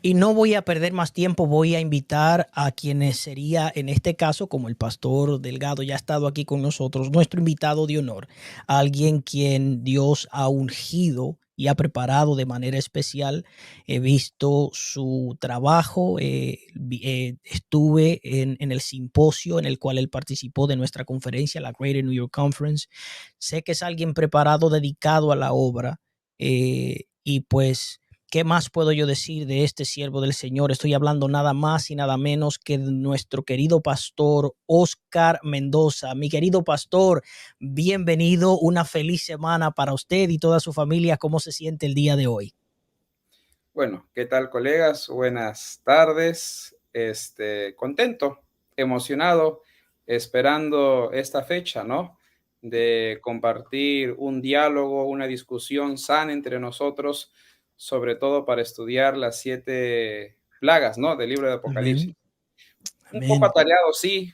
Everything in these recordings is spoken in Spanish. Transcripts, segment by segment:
Y no voy a perder más tiempo, voy a invitar a quienes sería, en este caso, como el pastor Delgado ya ha estado aquí con nosotros, nuestro invitado de honor, alguien quien Dios ha ungido y ha preparado de manera especial. He visto su trabajo, estuve en el simposio en el cual él participó de nuestra conferencia, la Greater New York Conference. Sé que es alguien preparado, dedicado a la obra, y pues, ¿qué más puedo yo decir de este siervo del Señor? Estoy hablando nada más y nada menos que de nuestro querido pastor Oscar Mendoza. Mi querido pastor, bienvenido, una feliz semana para usted y toda su familia. ¿Cómo se siente el día de hoy? Bueno, ¿qué tal, colegas? Buenas tardes. Contento, emocionado, esperando esta fecha, ¿no? De compartir un diálogo, una discusión sana entre nosotros, sobre todo para estudiar las 7 plagas, ¿no? Del libro de Amén. Apocalipsis. Un poco Amén. atareado, sí.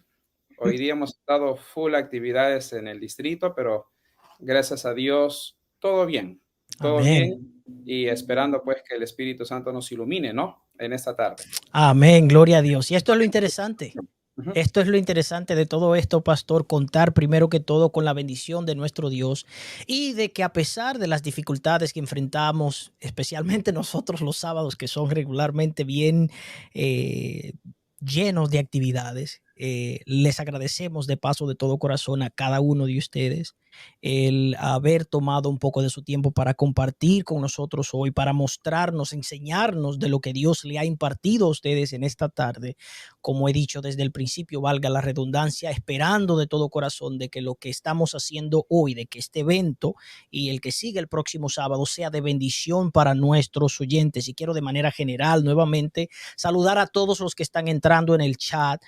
Hoy día hemos estado full actividades en el distrito, pero gracias a Dios, todo Amén. bien y esperando pues que el Espíritu Santo nos ilumine, ¿no? En esta tarde. Amén. Gloria a Dios. Y esto es lo interesante. Ujú. Esto es lo interesante de todo esto, pastor, contar primero que todo con la bendición de nuestro Dios y de que a pesar de las dificultades que enfrentamos, especialmente nosotros los sábados, que son regularmente bien eh, llenos de actividades, les agradecemos de paso de todo corazón a cada uno de ustedes el haber tomado un poco de su tiempo para compartir con nosotros hoy, para mostrarnos, enseñarnos de lo que Dios le ha impartido a ustedes en esta tarde. Como he dicho desde el principio, valga la redundancia, esperando de todo corazón de que lo que estamos haciendo hoy, de que este evento y el que sigue el próximo sábado sea de bendición para nuestros oyentes. Y quiero de manera general nuevamente saludar a todos los que están entrando en el chat.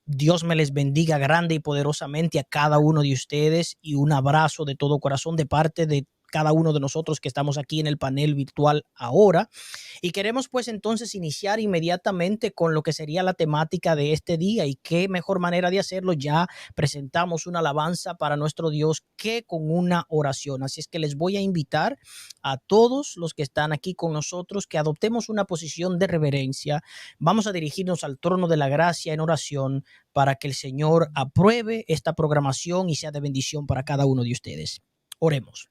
Dios me les bendiga grande y poderosamente a cada uno de ustedes y un abrazo de todo corazón de parte de cada uno de nosotros que estamos aquí en el panel virtual ahora. Y queremos pues entonces iniciar inmediatamente con lo que sería la temática de este día, y qué mejor manera de hacerlo. Ya presentamos una alabanza para nuestro Dios que con una oración. Así es que les voy a invitar a todos los que están aquí con nosotros que adoptemos una posición de reverencia. Vamos a dirigirnos al trono de la gracia en oración para que el Señor apruebe esta programación y sea de bendición para cada uno de ustedes. Oremos.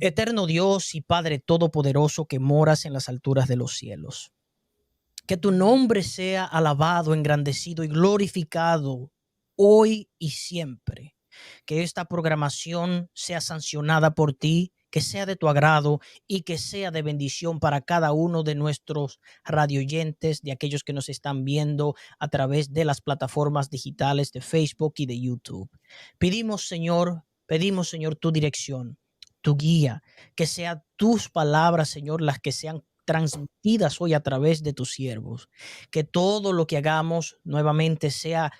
Eterno Dios y Padre Todopoderoso que moras en las alturas de los cielos, que tu nombre sea alabado, engrandecido y glorificado hoy y siempre. Que esta programación sea sancionada por ti, que sea de tu agrado y que sea de bendición para cada uno de nuestros radioyentes, de aquellos que nos están viendo a través de las plataformas digitales de Facebook y de YouTube. Pedimos, Señor, tu dirección, tu guía, que sean tus palabras, Señor, las que sean transmitidas hoy a través de tus siervos. Que todo lo que hagamos nuevamente sea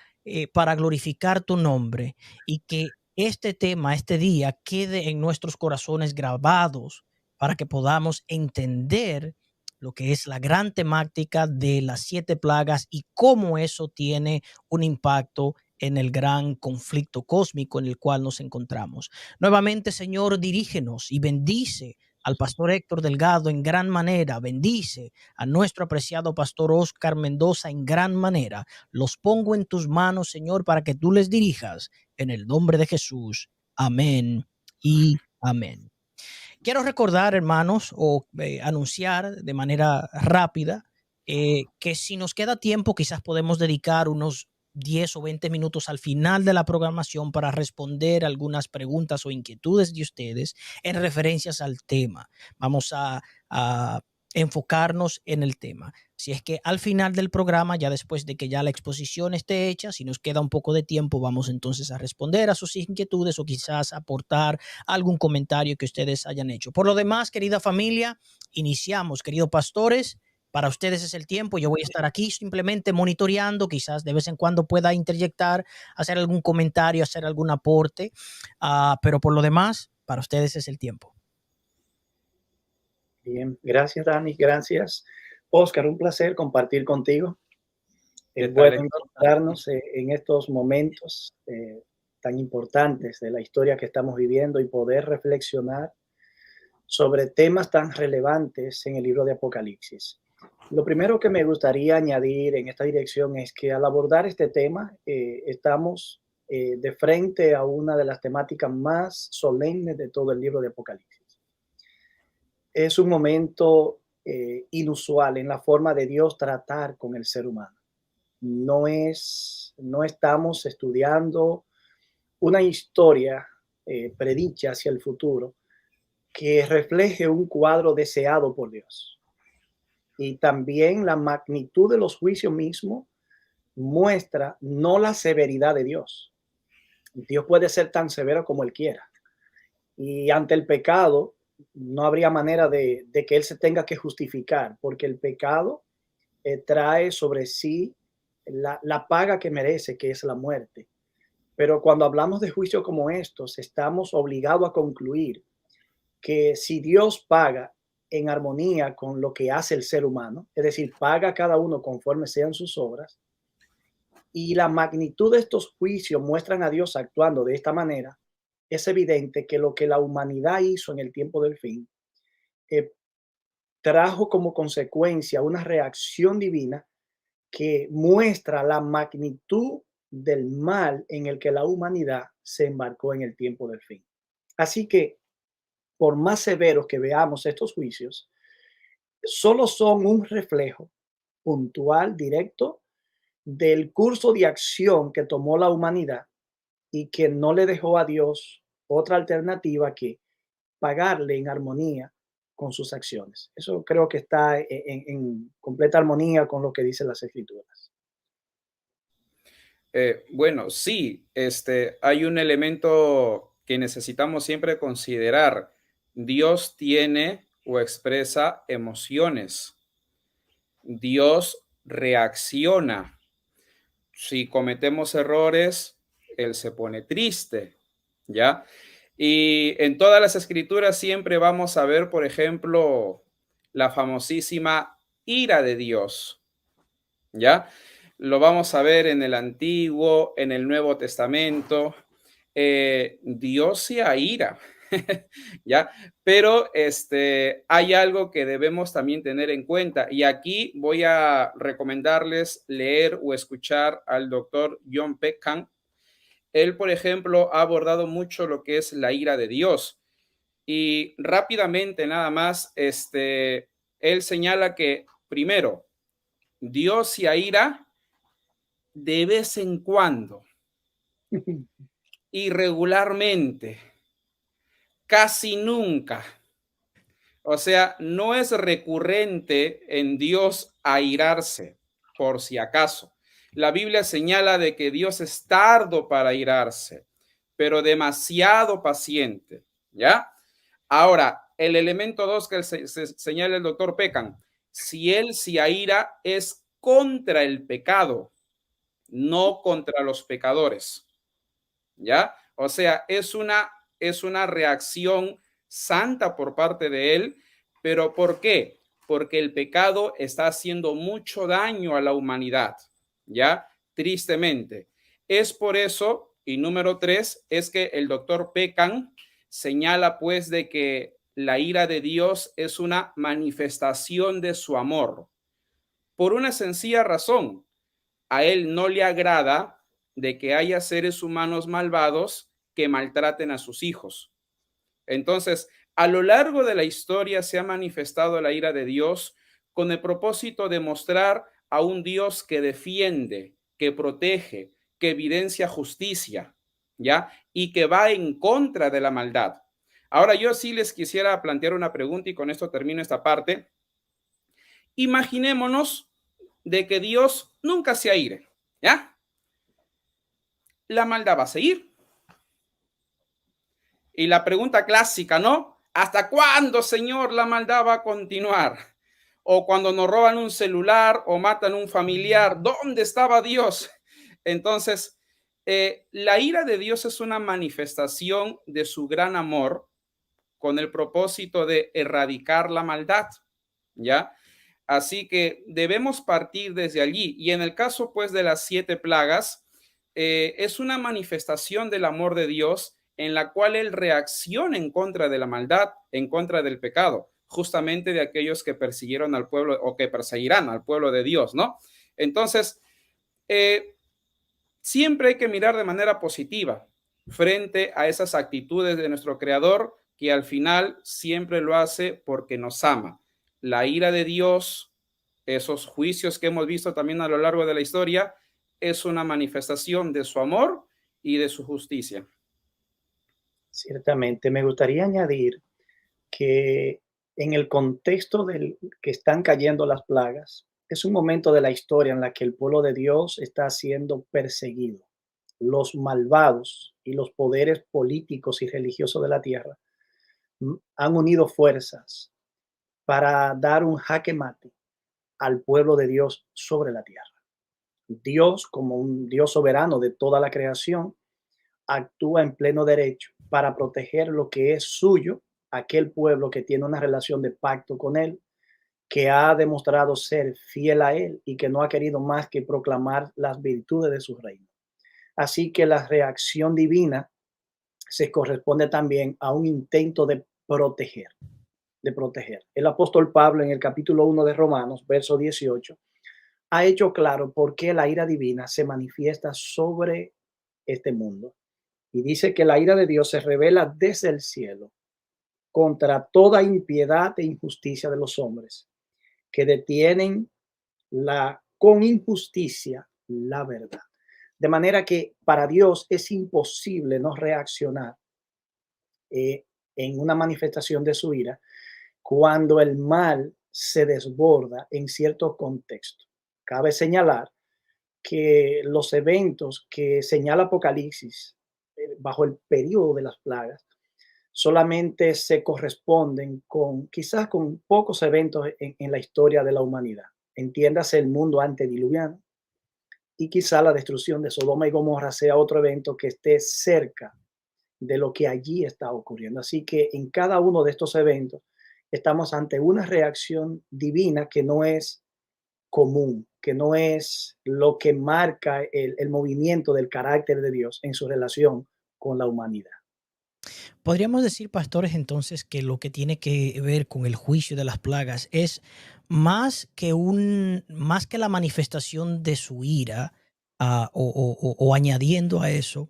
para glorificar tu nombre, y que este tema, este día, quede en nuestros corazones grabados para que podamos entender lo que es la gran temática de las 7 plagas y cómo eso tiene un impacto en el gran conflicto cósmico en el cual nos encontramos. Nuevamente, Señor, dirígenos y bendice al pastor Héctor Delgado en gran manera, bendice a nuestro apreciado pastor Oscar Mendoza en gran manera. Los pongo en tus manos, Señor, para que tú les dirijas en el nombre de Jesús. Amén y amén. Quiero recordar, hermanos, o anunciar de manera rápida que si nos queda tiempo, quizás podemos dedicar unos 10 o 20 minutos al final de la programación para responder algunas preguntas o inquietudes de ustedes en referencias al tema. Vamos a enfocarnos en el tema. Si es que al final del programa, ya después de que ya la exposición esté hecha, si nos queda un poco de tiempo, vamos entonces a responder a sus inquietudes o quizás aportar algún comentario que ustedes hayan hecho. Por lo demás, querida familia, iniciamos, queridos pastores. Para ustedes es el tiempo. Yo voy a estar aquí simplemente monitoreando, quizás de vez en cuando pueda interjectar, hacer algún comentario, hacer algún aporte, pero por lo demás, para ustedes es el tiempo. Bien, gracias Dani, gracias Oscar, un placer compartir contigo. ¿Qué Es tal, bueno Héctor? encontrarnos en estos momentos tan importantes de la historia que estamos viviendo y poder reflexionar sobre temas tan relevantes en el libro de Apocalipsis. Lo primero que me gustaría añadir en esta dirección es que al abordar este tema, estamos de frente a una de las temáticas más solemnes de todo el libro de Apocalipsis. Es un momento inusual en la forma de Dios tratar con el ser humano. No estamos estudiando una historia predicha hacia el futuro que refleje un cuadro deseado por Dios. Y también la magnitud de los juicios mismos muestra no la severidad de Dios. Dios puede ser tan severo como Él quiera. Y ante el pecado, no habría manera de que Él se tenga que justificar, porque el pecado trae sobre sí la paga que merece, que es la muerte. Pero cuando hablamos de juicios como estos, estamos obligados a concluir que si Dios paga en armonía con lo que hace el ser humano, es decir, paga a cada uno conforme sean sus obras, y la magnitud de estos juicios muestran a Dios actuando de esta manera, es evidente que lo que la humanidad hizo en el tiempo del fin eh, trajo como consecuencia una reacción divina que muestra la magnitud del mal en el que la humanidad se embarcó en el tiempo del fin. Así que, por más severos que veamos estos juicios, solo son un reflejo puntual, directo, del curso de acción que tomó la humanidad y que no le dejó a Dios otra alternativa que pagarle en armonía con sus acciones. Eso creo que está en completa armonía con lo que dicen las escrituras. Bueno, sí, hay un elemento que necesitamos siempre considerar. Dios tiene o expresa emociones. Dios reacciona. Si cometemos errores, Él se pone triste, ¿ya? Y en todas las escrituras siempre vamos a ver, por ejemplo, la famosísima ira de Dios, ¿ya? Lo vamos a ver en el Antiguo, en el Nuevo Testamento. Dios se aira, ¿ya? Pero hay algo que debemos también tener en cuenta. Y aquí voy a recomendarles leer o escuchar al doctor John Peckham. Él, por ejemplo, ha abordado mucho lo que es la ira de Dios. Y rápidamente, nada más, él señala que, primero, Dios se aira de vez en cuando, irregularmente, casi nunca. O sea, no es recurrente en Dios airarse, por si acaso. La Biblia señala de que Dios es tardo para airarse, pero demasiado paciente, ¿ya? Ahora, el elemento 2 que señala el doctor Peckham, si él se aira es contra el pecado, no contra los pecadores, ¿ya? O sea, es una reacción santa por parte de él, pero ¿por qué? Porque el pecado está haciendo mucho daño a la humanidad, ¿ya? Tristemente. Es por eso, y número 3, es que el doctor Peckham señala pues de que la ira de Dios es una manifestación de su amor, por una sencilla razón. A él no le agrada de que haya seres humanos malvados que maltraten a sus hijos. Entonces, a lo largo de la historia se ha manifestado la ira de Dios con el propósito de mostrar a un Dios que defiende, que protege, que evidencia justicia, ¿ya? Y que va en contra de la maldad. Ahora, yo sí les quisiera plantear una pregunta y con esto termino esta parte. Imaginémonos de que Dios nunca se aire, ¿ya? La maldad va a seguir. Y la pregunta clásica, ¿no? ¿Hasta cuándo, Señor, la maldad va a continuar? O cuando nos roban un celular o matan un familiar, ¿dónde estaba Dios? Entonces, la ira de Dios es una manifestación de su gran amor con el propósito de erradicar la maldad, ¿ya? Así que debemos partir desde allí. Y en el caso, pues, de las 7 plagas, es una manifestación del amor de Dios en la cual Él reacciona en contra de la maldad, en contra del pecado. justamente de aquellos que persiguieron al pueblo o que perseguirán al pueblo de Dios, ¿no? Entonces, siempre hay que mirar de manera positiva frente a esas actitudes de nuestro Creador, que al final siempre lo hace porque nos ama. La ira de Dios, esos juicios que hemos visto también a lo largo de la historia, es una manifestación de su amor y de su justicia. Ciertamente, me gustaría añadir que en el contexto del que están cayendo las plagas, es un momento de la historia en la que el pueblo de Dios está siendo perseguido. Los malvados y los poderes políticos y religiosos de la tierra han unido fuerzas para dar un jaque mate al pueblo de Dios sobre la tierra. Dios, como un Dios soberano de toda la creación, actúa en pleno derecho para proteger lo que es suyo, aquel pueblo que tiene una relación de pacto con él, que ha demostrado ser fiel a él y que no ha querido más que proclamar las virtudes de su reino. Así que la reacción divina se corresponde también a un intento de proteger, de proteger. El apóstol Pablo en el capítulo 1 de Romanos, verso 18, ha hecho claro por qué la ira divina se manifiesta sobre este mundo. Y dice que la ira de Dios se revela desde el cielo contra toda impiedad e injusticia de los hombres, que detienen con injusticia la verdad. De manera que para Dios es imposible no reaccionar en una manifestación de su ira cuando el mal se desborda en ciertos contextos. Cabe señalar que los eventos que señala Apocalipsis bajo el periodo de las plagas solamente se corresponden con quizás con pocos eventos en la historia de la humanidad. Entiéndase el mundo antediluviano y quizá la destrucción de Sodoma y Gomorra sea otro evento que esté cerca de lo que allí está ocurriendo. Así que en cada uno de estos eventos estamos ante una reacción divina que no es común, que no es lo que marca el movimiento del carácter de Dios en su relación con la humanidad. Podríamos decir, pastores, entonces, que lo que tiene que ver con el juicio de las plagas es más que la manifestación de su ira, o añadiendo a eso,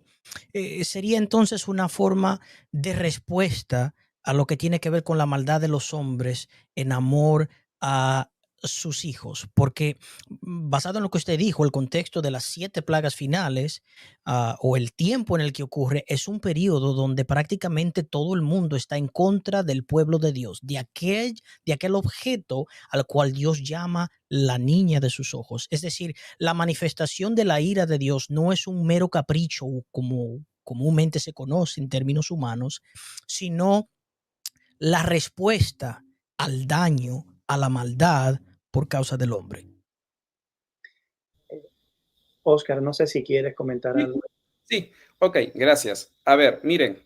sería entonces una forma de respuesta a lo que tiene que ver con la maldad de los hombres en amor a sus hijos, porque basado en lo que usted dijo, el contexto de las 7 plagas finales, o el tiempo en el que ocurre, es un periodo donde prácticamente todo el mundo está en contra del pueblo de Dios, de aquel objeto al cual Dios llama la niña de sus ojos. Es decir, la manifestación de la ira de Dios no es un mero capricho como comúnmente se conoce en términos humanos, sino la respuesta al daño, a la maldad por causa del hombre. Oscar, no sé si quieres comentar Sí, algo. sí, ok, gracias. A ver, miren,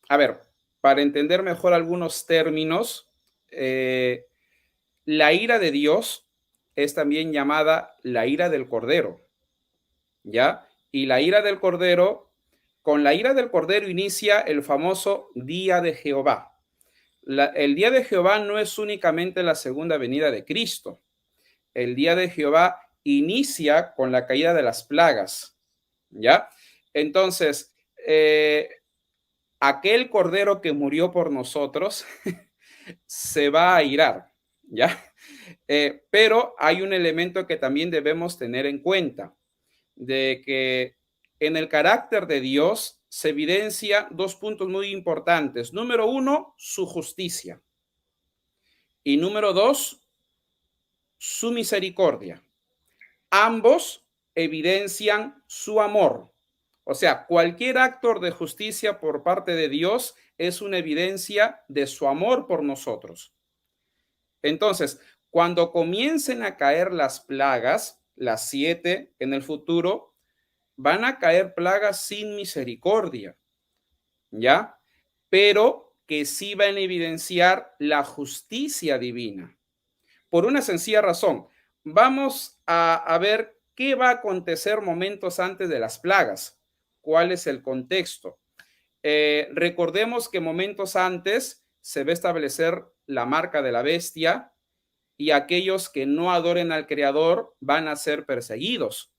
a ver, para entender mejor algunos términos, la ira de Dios es también llamada la ira del Cordero, ¿ya? Y la ira del Cordero, con la ira del Cordero inicia el famoso Día de Jehová. El Día de Jehová no es únicamente la segunda venida de Cristo. El Día de Jehová inicia con la caída de las plagas, ¿ya? Entonces, aquel Cordero que murió por nosotros se va a irar, ¿ya? Pero hay un elemento que también debemos tener en cuenta, de que en el carácter de Dios se evidencia 2 puntos muy importantes. Número 1, su justicia. Y número 2, su misericordia. Ambos evidencian su amor. O sea, cualquier acto de justicia por parte de Dios es una evidencia de su amor por nosotros. Entonces, cuando comiencen a caer las plagas, las 7 en el futuro, van a caer plagas sin misericordia, ¿ya? Pero que sí van a evidenciar la justicia divina. Por una sencilla razón. Vamos a ver qué va a acontecer momentos antes de las plagas. ¿Cuál es el contexto? Recordemos que momentos antes se va a establecer la marca de la bestia y aquellos que no adoren al Creador van a ser perseguidos.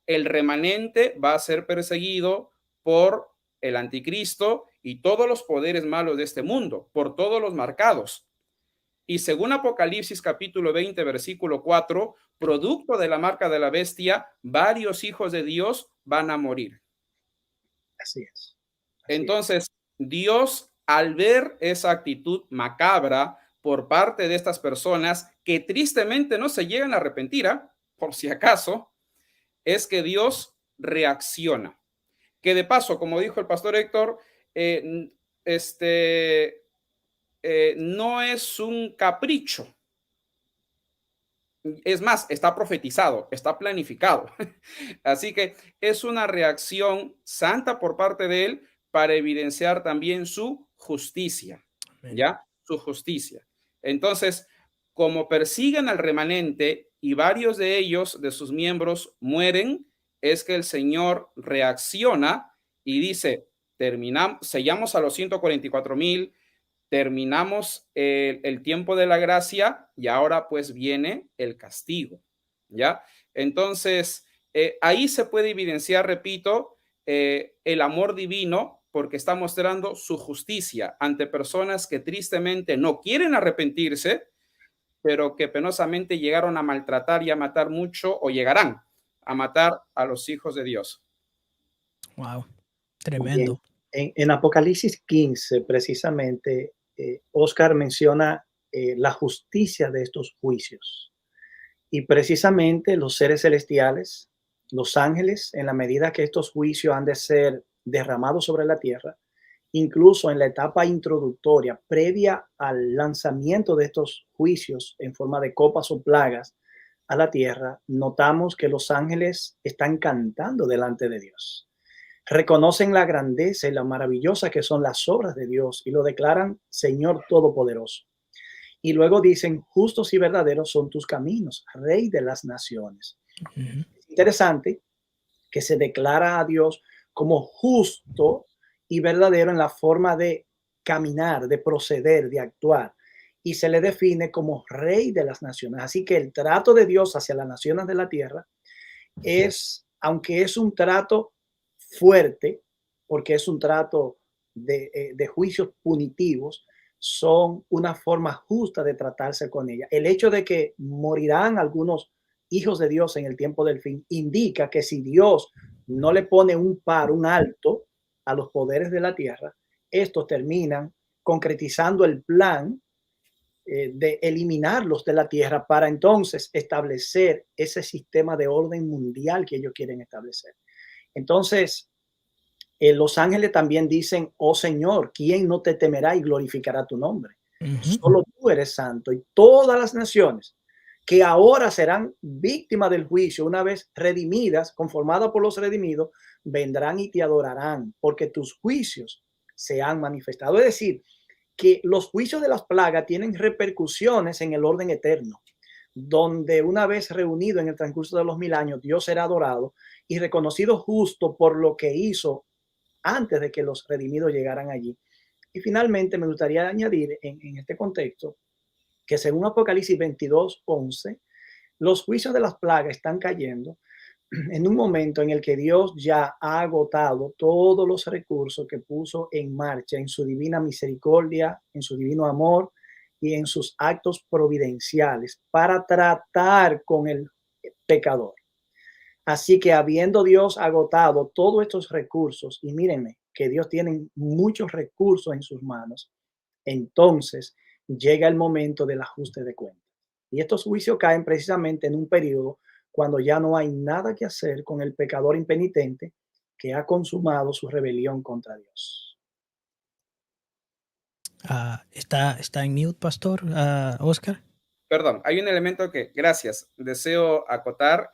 El remanente va a ser perseguido por el anticristo y todos los poderes malos de este mundo, por todos los marcados. Y según Apocalipsis capítulo 20, versículo 4, producto de la marca de la bestia, varios hijos de Dios van a morir. Así es. Entonces, Dios, al ver esa actitud macabra por parte de estas personas que tristemente no se llegan a arrepentir, por si acaso, es que Dios reacciona. Que de paso, como dijo el pastor Héctor, no es un capricho. Es más, está profetizado, está planificado. Así que es una reacción santa por parte de él para evidenciar también su justicia, ¿ya? Su justicia. Entonces, como persiguen al remanente y varios de ellos, de sus miembros, mueren, es que el Señor reacciona y dice, sellamos a los 144,000, terminamos el tiempo de la gracia y ahora pues viene el castigo, ¿ya? Entonces, ahí se puede evidenciar, repito, el amor divino porque está mostrando su justicia ante personas que tristemente no quieren arrepentirse, pero que penosamente llegaron a maltratar y a matar mucho o llegarán a matar a los hijos de Dios. Wow, tremendo. En Apocalipsis 15, precisamente, Oscar menciona la justicia de estos juicios. Y precisamente los seres celestiales, los ángeles, en la medida que estos juicios han de ser derramados sobre la tierra, incluso en la etapa introductoria, previa al lanzamiento de estos juicios en forma de copas o plagas a la tierra, notamos que los ángeles están cantando delante de Dios. Reconocen la grandeza y la maravillosa que son las obras de Dios y lo declaran Señor Todopoderoso. Y luego dicen, justos y verdaderos son tus caminos, Rey de las naciones. Es interesante que se declara a Dios como justo y verdadero en la forma de caminar, de proceder, de actuar. Y se le define como Rey de las naciones. Así que el trato de Dios hacia las naciones de la tierra es, aunque es un trato fuerte, porque es un trato de juicios punitivos, son una forma justa de tratarse con ella. El hecho de que morirán algunos hijos de Dios en el tiempo del fin indica que si Dios no le pone un alto a los poderes de la tierra, estos terminan concretizando el plan de eliminarlos de la tierra para entonces establecer ese sistema de orden mundial que ellos quieren establecer. Entonces, los ángeles también dicen, oh Señor, ¿quién no te temerá y glorificará tu nombre? Solo tú eres santo y todas las naciones que ahora serán víctimas del juicio, una vez redimidas, conformadas por los redimidos, vendrán y te adorarán porque tus juicios se han manifestado. Es decir, que los juicios de las plagas tienen repercusiones en el orden eterno, donde una vez reunido en el transcurso de los 1000 años, Dios será adorado y reconocido justo por lo que hizo antes de que los redimidos llegaran allí. Y finalmente me gustaría añadir en este contexto que según Apocalipsis 22:11, los juicios de las plagas están cayendo en un momento en el que Dios ya ha agotado todos los recursos que puso en marcha en su divina misericordia, en su divino amor y en sus actos providenciales para tratar con el pecador. Así que habiendo Dios agotado todos estos recursos, y mírenme que Dios tiene muchos recursos en sus manos, entonces llega el momento del ajuste de cuentas. Y estos juicios caen precisamente en un periodo cuando ya no hay nada que hacer con el pecador impenitente que ha consumado su rebelión contra Dios. Está en mute, pastor, Oscar. Perdón, hay un elemento que, gracias, deseo acotar.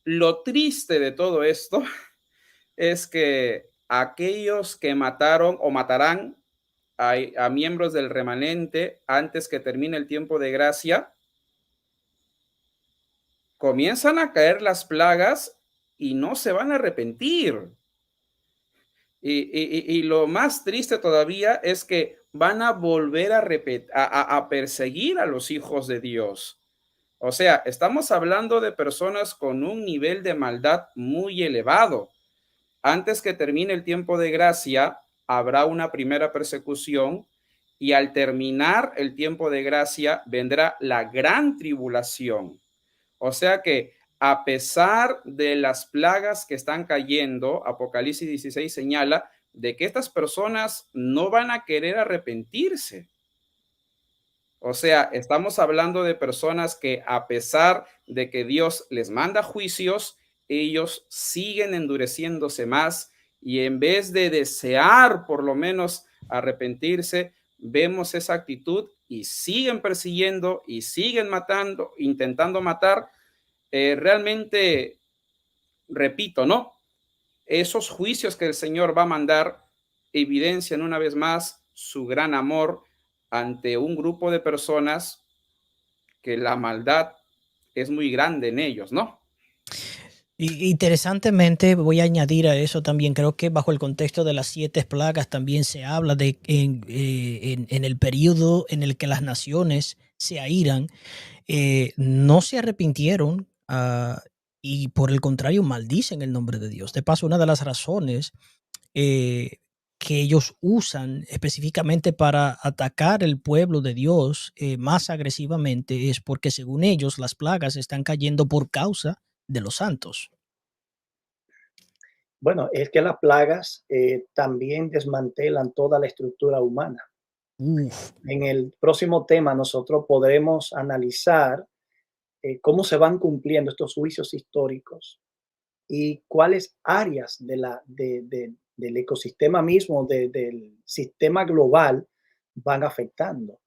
Lo triste de todo esto es que aquellos que mataron o matarán a miembros del remanente antes que termine el tiempo de gracia, comienzan a caer las plagas y no se van a arrepentir. Y lo más triste todavía es que van a volver a perseguir a los hijos de Dios. O sea, estamos hablando de personas con un nivel de maldad muy elevado. Antes que termine el tiempo de gracia, habrá una primera persecución y al terminar el tiempo de gracia vendrá la gran tribulación. O sea que a pesar de las plagas que están cayendo, Apocalipsis 16 señala de que estas personas no van a querer arrepentirse. O sea, estamos hablando de personas que a pesar de que Dios les manda juicios, ellos siguen endureciéndose más y en vez de desear por lo menos arrepentirse, vemos esa actitud y siguen persiguiendo y siguen matando, intentando matar. Realmente, repito, ¿no? Esos juicios que el Señor va a mandar evidencian una vez más su gran amor ante un grupo de personas que la maldad es muy grande en ellos, ¿no? Y interesantemente, voy a añadir a eso también, creo que bajo el contexto de las 7 plagas también se habla de en el periodo en el que las naciones se airan, no se arrepintieron y por el contrario maldicen el nombre de Dios. De paso, una de las razones eh, que ellos usan específicamente para atacar el pueblo de Dios más agresivamente es porque según ellos las plagas están cayendo por causa de los santos. Bueno, es que las plagas también desmantelan toda la estructura humana. Uf, En el próximo tema nosotros podremos analizar cómo se van cumpliendo estos juicios históricos y cuáles áreas del ecosistema mismo, del sistema global, van afectando.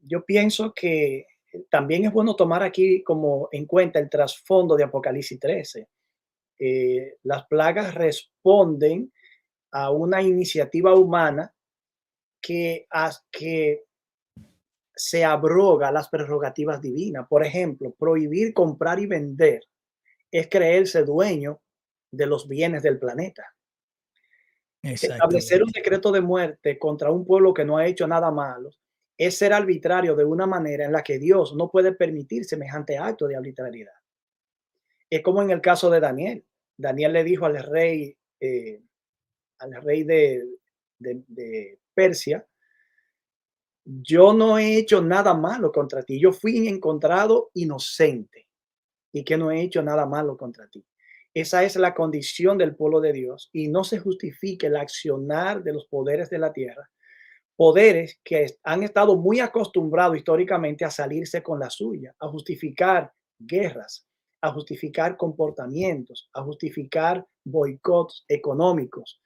Yo pienso que también es bueno tomar aquí como en cuenta el trasfondo de Apocalipsis 13. Las plagas responden a una iniciativa humana que se abroga las prerrogativas divinas. Por ejemplo, prohibir comprar y vender es creerse dueño de los bienes del planeta. Establecer un exactamente. decreto de muerte contra un pueblo que no ha hecho nada malo es ser arbitrario de una manera en la que Dios no puede permitir semejante acto de arbitrariedad. Es como en el caso de Daniel. Daniel le dijo al rey de Persia: yo no he hecho nada malo contra ti, yo fui encontrado inocente y que no he hecho nada malo contra ti. Esa es la condición del pueblo de Dios y no se justifique el accionar de los poderes de la tierra, poderes que han estado muy acostumbrados históricamente a salirse con la suya, a justificar guerras, a justificar comportamientos, a justificar boicots económicos,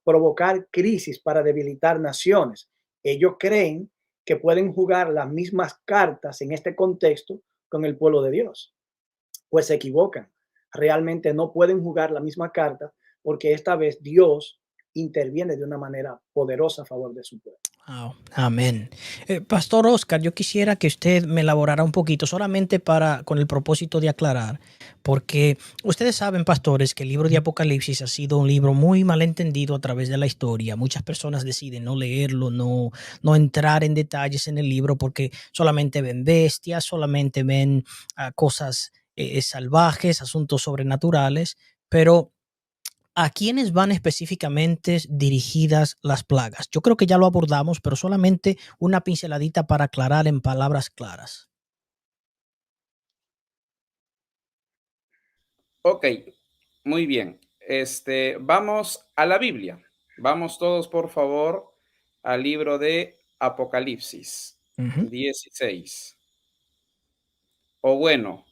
provocar crisis para debilitar naciones. Ellos creen que pueden jugar las mismas cartas en este contexto con el pueblo de Dios, pues se equivocan. Realmente no pueden jugar la misma carta porque esta vez Dios interviene de una manera poderosa a favor de su pueblo. Wow, amén. Pastor Oscar, yo quisiera que usted me elaborara un poquito, solamente con el propósito de aclarar, porque ustedes saben, pastores, que el libro de Apocalipsis ha sido un libro muy malentendido a través de la historia. Muchas personas deciden no leerlo, no entrar en detalles en el libro porque solamente ven bestias, solamente ven cosas salvajes, asuntos sobrenaturales, pero ¿a quiénes van específicamente dirigidas las plagas? Yo creo que ya lo abordamos, pero solamente una pinceladita para aclarar en palabras claras. Ok, muy bien. Vamos a la Biblia. Vamos todos, por favor, al libro de Apocalipsis Ujú. 16. O bueno,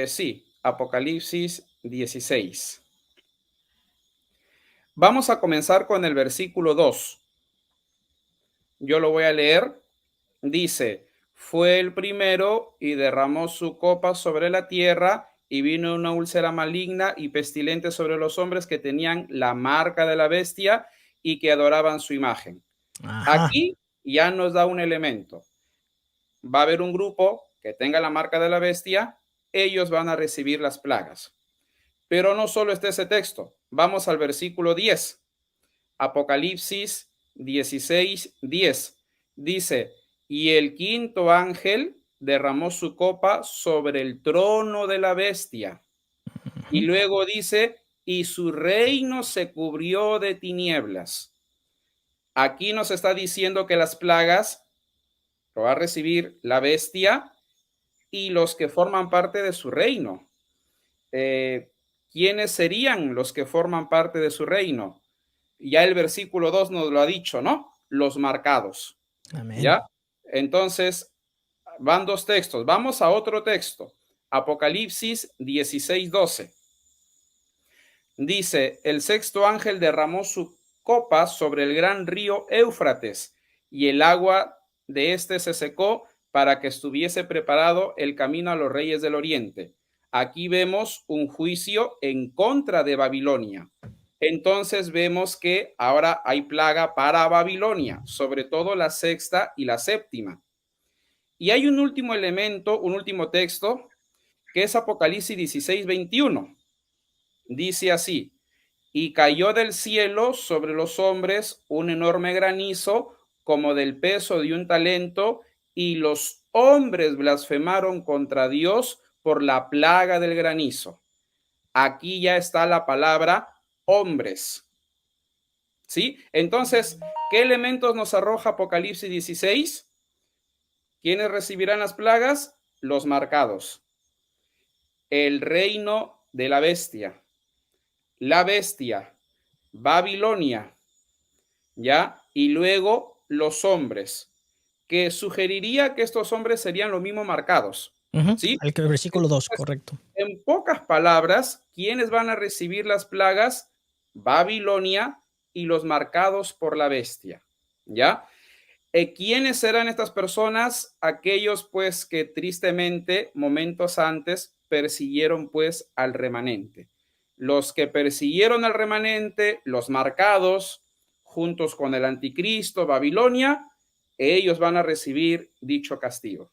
sí, Apocalipsis 16. Vamos a comenzar con el versículo 2. Yo lo voy a leer. Dice, fue el primero y derramó su copa sobre la tierra y vino una úlcera maligna y pestilente sobre los hombres que tenían la marca de la bestia y que adoraban su imagen. Ajá. Aquí ya nos da un elemento. Va a haber un grupo que tenga la marca de la bestia, ellos van a recibir las plagas. Pero no solo está ese texto. Vamos al versículo 10. Apocalipsis 16:10. Dice, y el quinto ángel derramó su copa sobre el trono de la bestia. Y luego dice, y su reino se cubrió de tinieblas. Aquí nos está diciendo que las plagas lo va a recibir la bestia y los que forman parte de su reino. ¿Quiénes serían los que forman parte de su reino? Ya el versículo 2 nos lo ha dicho, ¿no? Los marcados. Amén. ¿Ya? Entonces, van dos textos. Vamos a otro texto. Apocalipsis 16:12. Dice, el sexto ángel derramó su copa sobre el gran río Éufrates, y el agua de éste se secó para que estuviese preparado el camino a los reyes del oriente. Aquí vemos un juicio en contra de Babilonia. Entonces vemos que ahora hay plaga para Babilonia, sobre todo la sexta y la séptima. Y hay un último elemento, un último texto, que es Apocalipsis 16:21. Dice así, y cayó del cielo sobre los hombres un enorme granizo como del peso de un talento, y los hombres blasfemaron contra Dios por la plaga del granizo. Aquí ya está la palabra hombres. ¿Sí? Entonces, ¿qué elementos nos arroja Apocalipsis 16? ¿Quiénes recibirán las plagas? Los marcados. El reino de la bestia, Babilonia, ¿ya? Y luego los hombres, que sugeriría que estos hombres serían los mismos marcados, ¿sí? El versículo 2, correcto. En pocas palabras, ¿quiénes van a recibir las plagas? Babilonia y los marcados por la bestia, ¿ya? ¿Quiénes serán estas personas? Aquellos, pues, que tristemente, momentos antes, persiguieron, pues, al remanente. Los que persiguieron al remanente, los marcados, juntos con el anticristo, Babilonia, ellos van a recibir dicho castigo.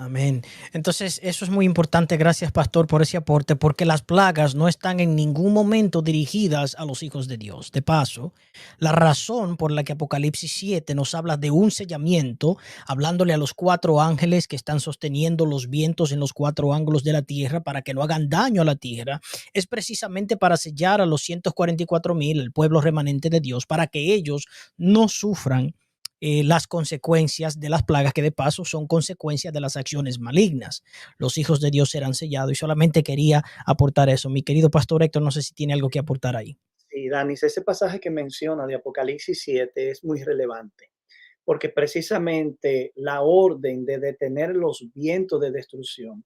Amén. Entonces, eso es muy importante. Gracias, pastor, por ese aporte, porque las plagas no están en ningún momento dirigidas a los hijos de Dios. De paso, la razón por la que Apocalipsis 7 nos habla de un sellamiento, hablándole a los 4 ángeles que están sosteniendo los vientos en los 4 ángulos de la tierra para que no hagan daño a la tierra, es precisamente para sellar a los 144,000, el pueblo remanente de Dios, para que ellos no sufran las consecuencias de las plagas, que de paso son consecuencias de las acciones malignas. Los hijos de Dios serán sellados, y solamente quería aportar eso. Mi querido pastor Héctor, no sé si tiene algo que aportar ahí. Sí, Danis, ese pasaje que menciona de Apocalipsis 7 es muy relevante, porque precisamente la orden de detener los vientos de destrucción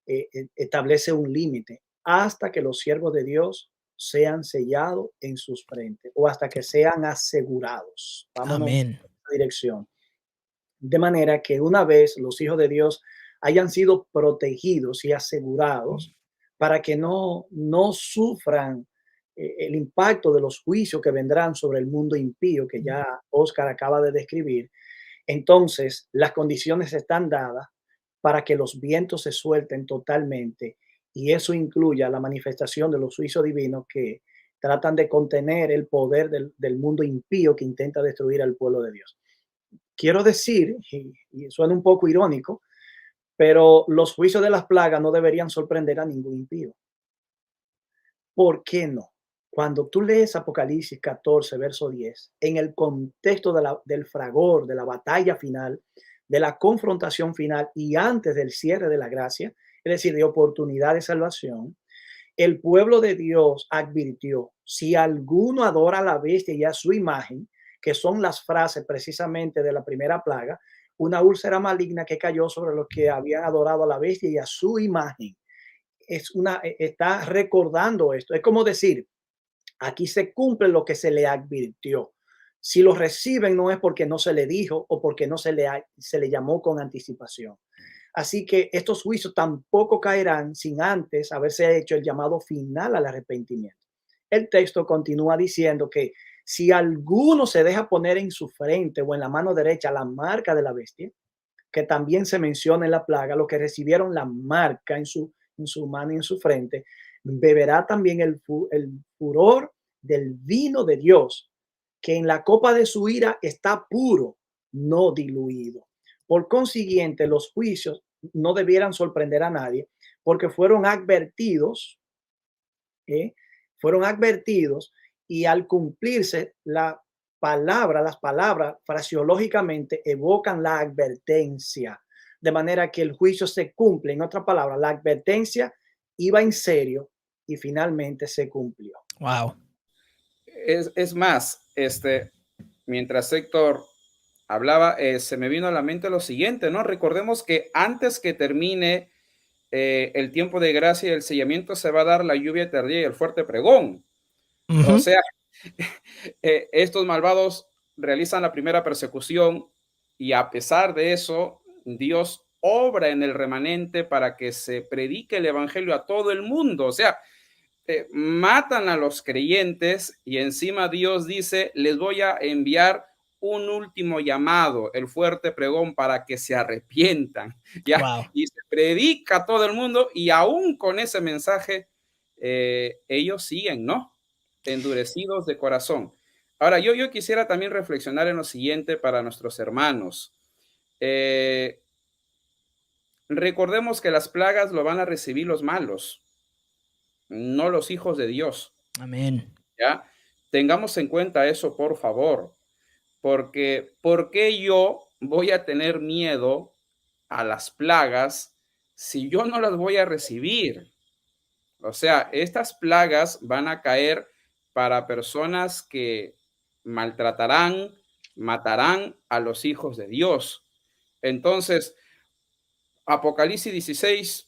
establece un límite hasta que los siervos de Dios sean sellados en sus frentes o hasta que sean asegurados. Vámonos en Amén. esa dirección. De manera que una vez los hijos de Dios hayan sido protegidos y asegurados para que no sufran el impacto de los juicios que vendrán sobre el mundo impío que ya Oscar acaba de describir, entonces las condiciones están dadas para que los vientos se suelten totalmente, y eso incluya la manifestación de los juicios divinos que tratan de contener el poder del mundo impío que intenta destruir al pueblo de Dios. Quiero decir, y suena un poco irónico, pero los juicios de las plagas no deberían sorprender a ningún impío. ¿Por qué no? Cuando tú lees Apocalipsis 14, verso 10, en el contexto del fragor, de la batalla final, de la confrontación final y antes del cierre de la gracia, es decir, de oportunidad de salvación, el pueblo de Dios advirtió, si alguno adora a la bestia y a su imagen, que son las frases precisamente de la primera plaga, una úlcera maligna que cayó sobre los que habían adorado a la bestia y a su imagen. Está recordando esto. Es como decir, aquí se cumple lo que se le advirtió. Si lo reciben no es porque no se le dijo o porque no se le llamó con anticipación. Así que estos juicios tampoco caerán sin antes haberse hecho el llamado final al arrepentimiento. El texto continúa diciendo que si alguno se deja poner en su frente o en la mano derecha la marca de la bestia, que también se menciona en la plaga, los que recibieron la marca en su mano y en su frente, beberá también el furor del vino de Dios, que en la copa de su ira está puro, no diluido. Por consiguiente, los juicios no debieran sorprender a nadie, porque ¿eh? fueron advertidos, y al cumplirse las palabras fraseológicamente evocan la advertencia, de manera que el juicio se cumple. En otras palabras, la advertencia iba en serio y finalmente se cumplió. Wow. Es más, mientras Héctor hablaba, se me vino a la mente lo siguiente, ¿no? Recordemos que antes que termine el tiempo de gracia y el sellamiento, se va a dar la lluvia tardía y el fuerte pregón. O sea, estos malvados realizan la primera persecución, y a pesar de eso, Dios obra en el remanente para que se predique el evangelio a todo el mundo. O sea, matan a los creyentes, y encima Dios dice: les voy a enviar un último llamado, el fuerte pregón, para que se arrepientan. ¿Ya? Wow. Y se predica a todo el mundo, y aún con ese mensaje, ellos siguen, ¿no? Endurecidos de corazón. Ahora, yo quisiera también reflexionar en lo siguiente para nuestros hermanos. Recordemos que las plagas lo van a recibir los malos, no los hijos de Dios. Amén. ¿Ya? Tengamos en cuenta eso, por favor, porque ¿por qué yo voy a tener miedo a las plagas si yo no las voy a recibir? O sea, estas plagas van a caer para personas que maltratarán, matarán a los hijos de Dios. Entonces, Apocalipsis 16,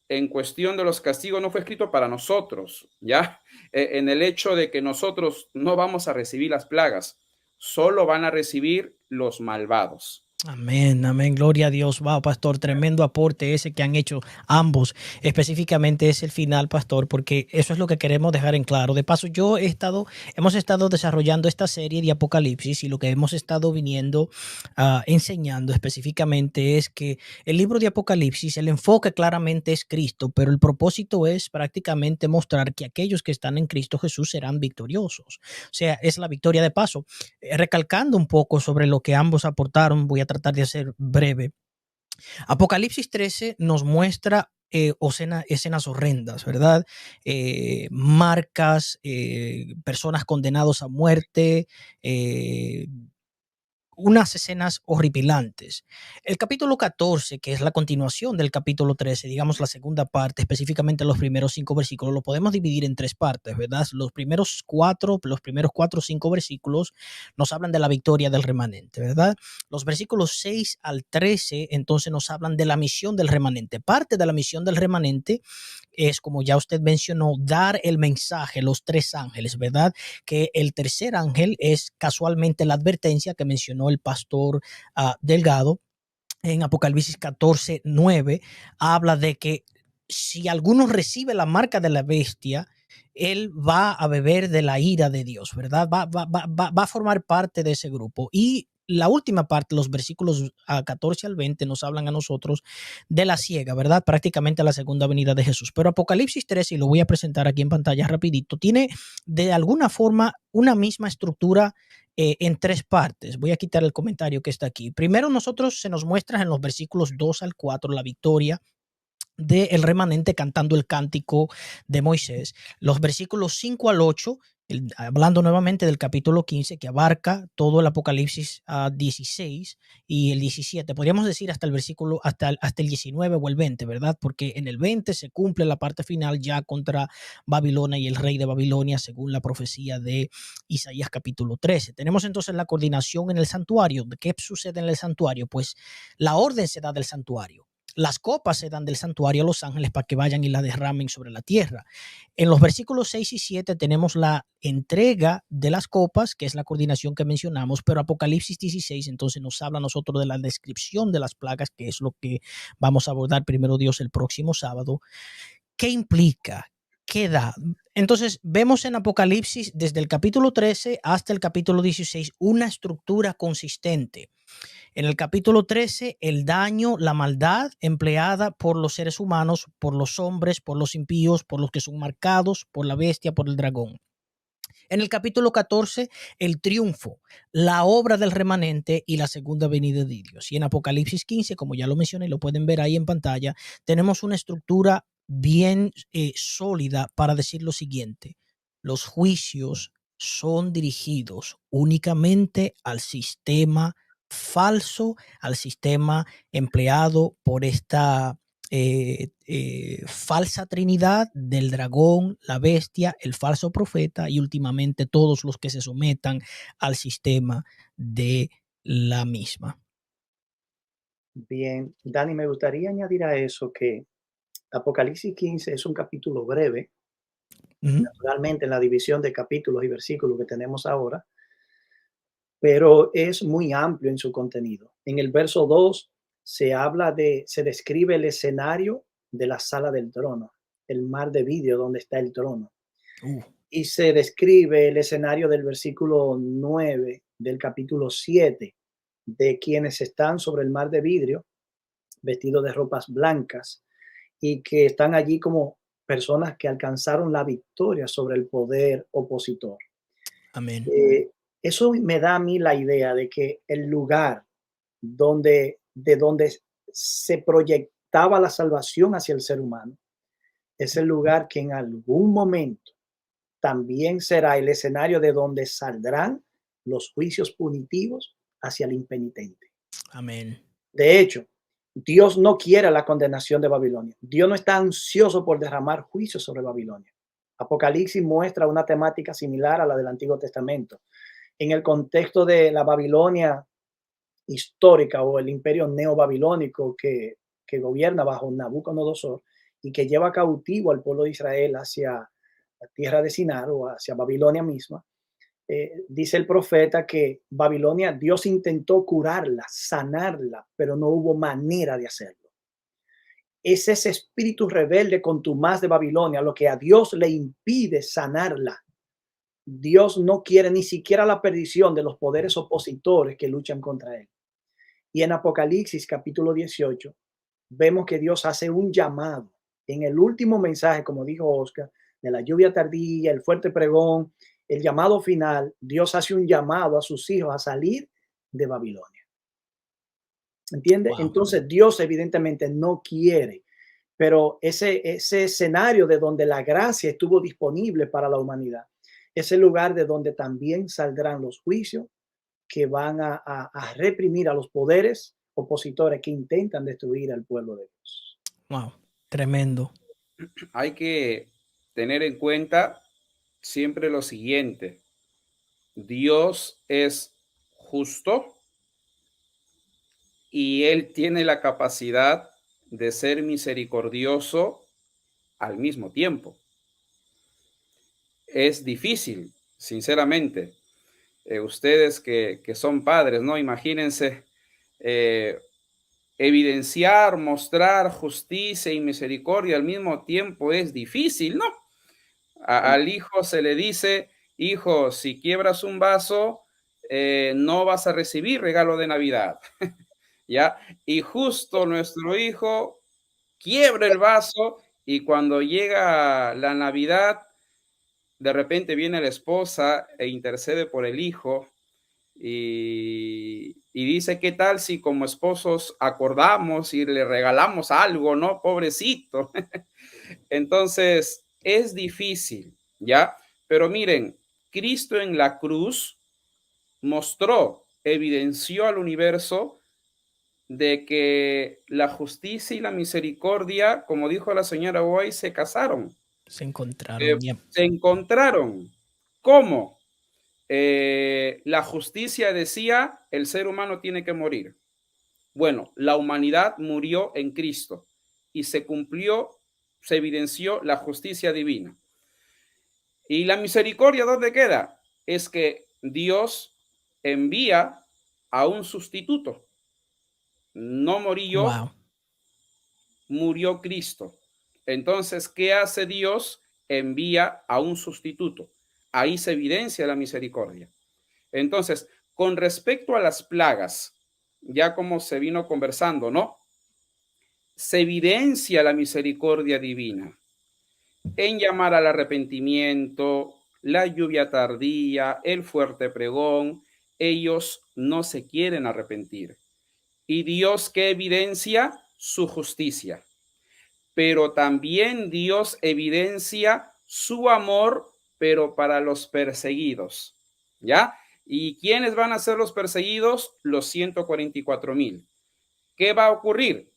en cuestión de los castigos, no fue escrito para nosotros, ¿ya? En el hecho de que nosotros no vamos a recibir las plagas, solo van a recibir los malvados. Amén, amén, gloria a Dios. Wow, pastor, tremendo aporte ese que han hecho ambos. Específicamente es el final, pastor, porque eso es lo que queremos dejar en claro. De paso, hemos estado desarrollando esta serie de Apocalipsis, y lo que hemos estado viniendo enseñando específicamente es que el libro de Apocalipsis, el enfoque claramente es Cristo, pero el propósito es prácticamente mostrar que aquellos que están en Cristo Jesús serán victoriosos. O sea, es la victoria. De paso, recalcando un poco sobre lo que ambos aportaron, voy a tratar de ser breve. Apocalipsis 13 nos muestra escenas horrendas, ¿verdad? Marcas, personas condenadas a muerte, unas escenas horripilantes. El capítulo 14, que es la continuación del capítulo 13, digamos la segunda parte, específicamente los primeros 5 versículos, lo podemos dividir en 3 partes, ¿verdad? Los primeros 4 o 5 versículos nos hablan de la victoria del remanente, ¿verdad? Los versículos 6 al 13 entonces nos hablan de la misión del remanente. Parte de la misión del remanente es, como ya usted mencionó, dar el mensaje, los 3 ángeles, ¿verdad? Que el tercer ángel es casualmente la advertencia que mencionó el pastor Delgado en Apocalipsis 14:9. Habla de que si alguno recibe la marca de la bestia, él va a beber de la ira de Dios, ¿verdad? Va a formar parte de ese grupo. Y la última parte, los versículos 14 al 20, nos hablan a nosotros de la ciega, ¿verdad? Prácticamente la segunda venida de Jesús. Pero Apocalipsis 13, y lo voy a presentar aquí en pantalla rapidito, tiene de alguna forma una misma estructura en 3 partes. Voy a quitar el comentario que está aquí. Primero, se nos muestra en los versículos 2 al 4 la victoria del remanente cantando el cántico de Moisés. Los versículos 5 al 8, hablando nuevamente del capítulo 15, que abarca todo el Apocalipsis 16 y el 17, podríamos decir hasta el 19 o el 20, ¿verdad? Porque en el 20 se cumple la parte final ya contra Babilonia y el rey de Babilonia, según la profecía de Isaías capítulo 13. Tenemos entonces la coordinación en el santuario. ¿Qué sucede en el santuario? Pues la orden se da del santuario. Las copas se dan del santuario a los ángeles para que vayan y la derramen sobre la tierra. En los versículos 6 y 7 tenemos la entrega de las copas, que es la coordinación que mencionamos, pero Apocalipsis 16 entonces nos habla a nosotros de la descripción de las plagas, que es lo que vamos a abordar primero Dios el próximo sábado. ¿Qué implica? ¿Qué da? Entonces vemos en Apocalipsis desde el capítulo 13 hasta el capítulo 16 una estructura consistente. En el capítulo 13, el daño, la maldad empleada por los seres humanos, por los hombres, por los impíos, por los que son marcados, por la bestia, por el dragón. En el capítulo 14, el triunfo, la obra del remanente y la segunda venida de Dios. Y en Apocalipsis 15, como ya lo mencioné, lo pueden ver ahí en pantalla, tenemos una estructura bien sólida para decir lo siguiente. Los juicios son dirigidos únicamente al sistema falso, al sistema empleado por esta falsa trinidad del dragón, la bestia, el falso profeta y últimamente todos los que se sometan al sistema de la misma. Bien, Dani, me gustaría añadir a eso que Apocalipsis 15 es un capítulo breve, naturalmente en la división de capítulos y versículos que tenemos ahora, pero es muy amplio en su contenido. En el verso 2 se describe el escenario de la sala del trono, el mar de vidrio donde está el trono. Y se describe el escenario del versículo 9 del capítulo 7 de quienes están sobre el mar de vidrio, vestidos de ropas blancas, y que están allí como personas que alcanzaron la victoria sobre el poder opositor. Amén. Eso me da a mí la idea de que el lugar de donde se proyectaba la salvación hacia el ser humano es el lugar que en algún momento también será el escenario de donde saldrán los juicios punitivos hacia el impenitente. Amén. De hecho, Dios no quiere la condenación de Babilonia. Dios no está ansioso por derramar juicio sobre Babilonia. Apocalipsis muestra una temática similar a la del Antiguo Testamento. En el contexto de la Babilonia histórica o el imperio neobabilónico que gobierna bajo Nabucodonosor y que lleva cautivo al pueblo de Israel hacia la tierra de Sinar o hacia Babilonia misma, dice el profeta que Babilonia, Dios intentó curarla, sanarla, pero no hubo manera de hacerlo. Es ese espíritu rebelde contumaz de Babilonia lo que a Dios le impide sanarla. Dios no quiere ni siquiera la perdición de los poderes opositores que luchan contra él. Y en Apocalipsis capítulo 18 vemos que Dios hace un llamado en el último mensaje, como dijo Oscar, de la lluvia tardía, el fuerte pregón, el llamado final. Dios hace un llamado a sus hijos a salir de Babilonia. ¿Entiende? Wow. Entonces Dios evidentemente no quiere, pero ese escenario de donde la gracia estuvo disponible para la humanidad, es el lugar de donde también saldrán los juicios que van a reprimir a los poderes opositores que intentan destruir al pueblo de Dios. Wow. Tremendo. Hay que tener en cuenta siempre lo siguiente. Dios es justo y Él tiene la capacidad de ser misericordioso al mismo tiempo. Es difícil, sinceramente. Ustedes que son padres, ¿no? Imagínense evidenciar, mostrar justicia y misericordia al mismo tiempo es difícil, ¿no? Al hijo se le dice, hijo, si quiebras un vaso, no vas a recibir regalo de Navidad, ¿ya? Y justo nuestro hijo quiebra el vaso y cuando llega la Navidad, de repente viene la esposa e intercede por el hijo y dice, ¿qué tal si como esposos acordamos y le regalamos algo, ¿no? Pobrecito. Entonces, es difícil, ¿ya? Pero miren, Cristo en la cruz mostró, evidenció al universo de que la justicia y la misericordia, como dijo la señora Boy, se casaron. Se encontraron. Se encontraron. ¿Cómo? La justicia decía, el ser humano tiene que morir. Bueno, la humanidad murió en Cristo y se cumplió, se evidenció la justicia divina. ¿Y la misericordia dónde queda? Es que Dios envía a un sustituto. No morí yo, Wow. murió Cristo. Entonces, ¿qué hace Dios? Envía a un sustituto. Ahí se evidencia la misericordia. Entonces, con respecto a las plagas, ya como se vino conversando, ¿no? Se evidencia la misericordia divina en llamar al arrepentimiento, la lluvia tardía, el fuerte pregón. Ellos no se quieren arrepentir. Y Dios, ¿qué evidencia? Su justicia. Pero también Dios evidencia su amor, pero para los perseguidos. ¿Ya? ¿Y quiénes van a ser los perseguidos? Los 144,000. ¿Qué va a ocurrir?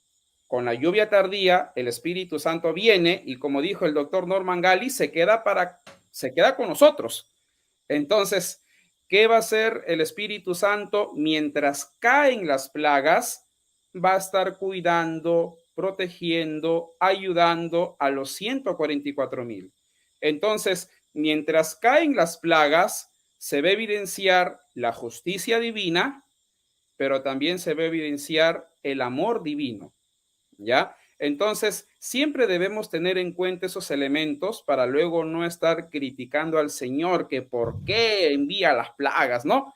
Con la lluvia tardía, el Espíritu Santo viene y, como dijo el doctor Norman Gali, se queda con nosotros. Entonces, ¿qué va a hacer el Espíritu Santo mientras caen las plagas? Va a estar cuidando, protegiendo, ayudando a los 144,000. Entonces, mientras caen las plagas, se ve evidenciar la justicia divina, pero también se ve evidenciar el amor divino, ¿ya? Entonces, siempre debemos tener en cuenta esos elementos para luego no estar criticando al Señor que por qué envía las plagas, ¿no?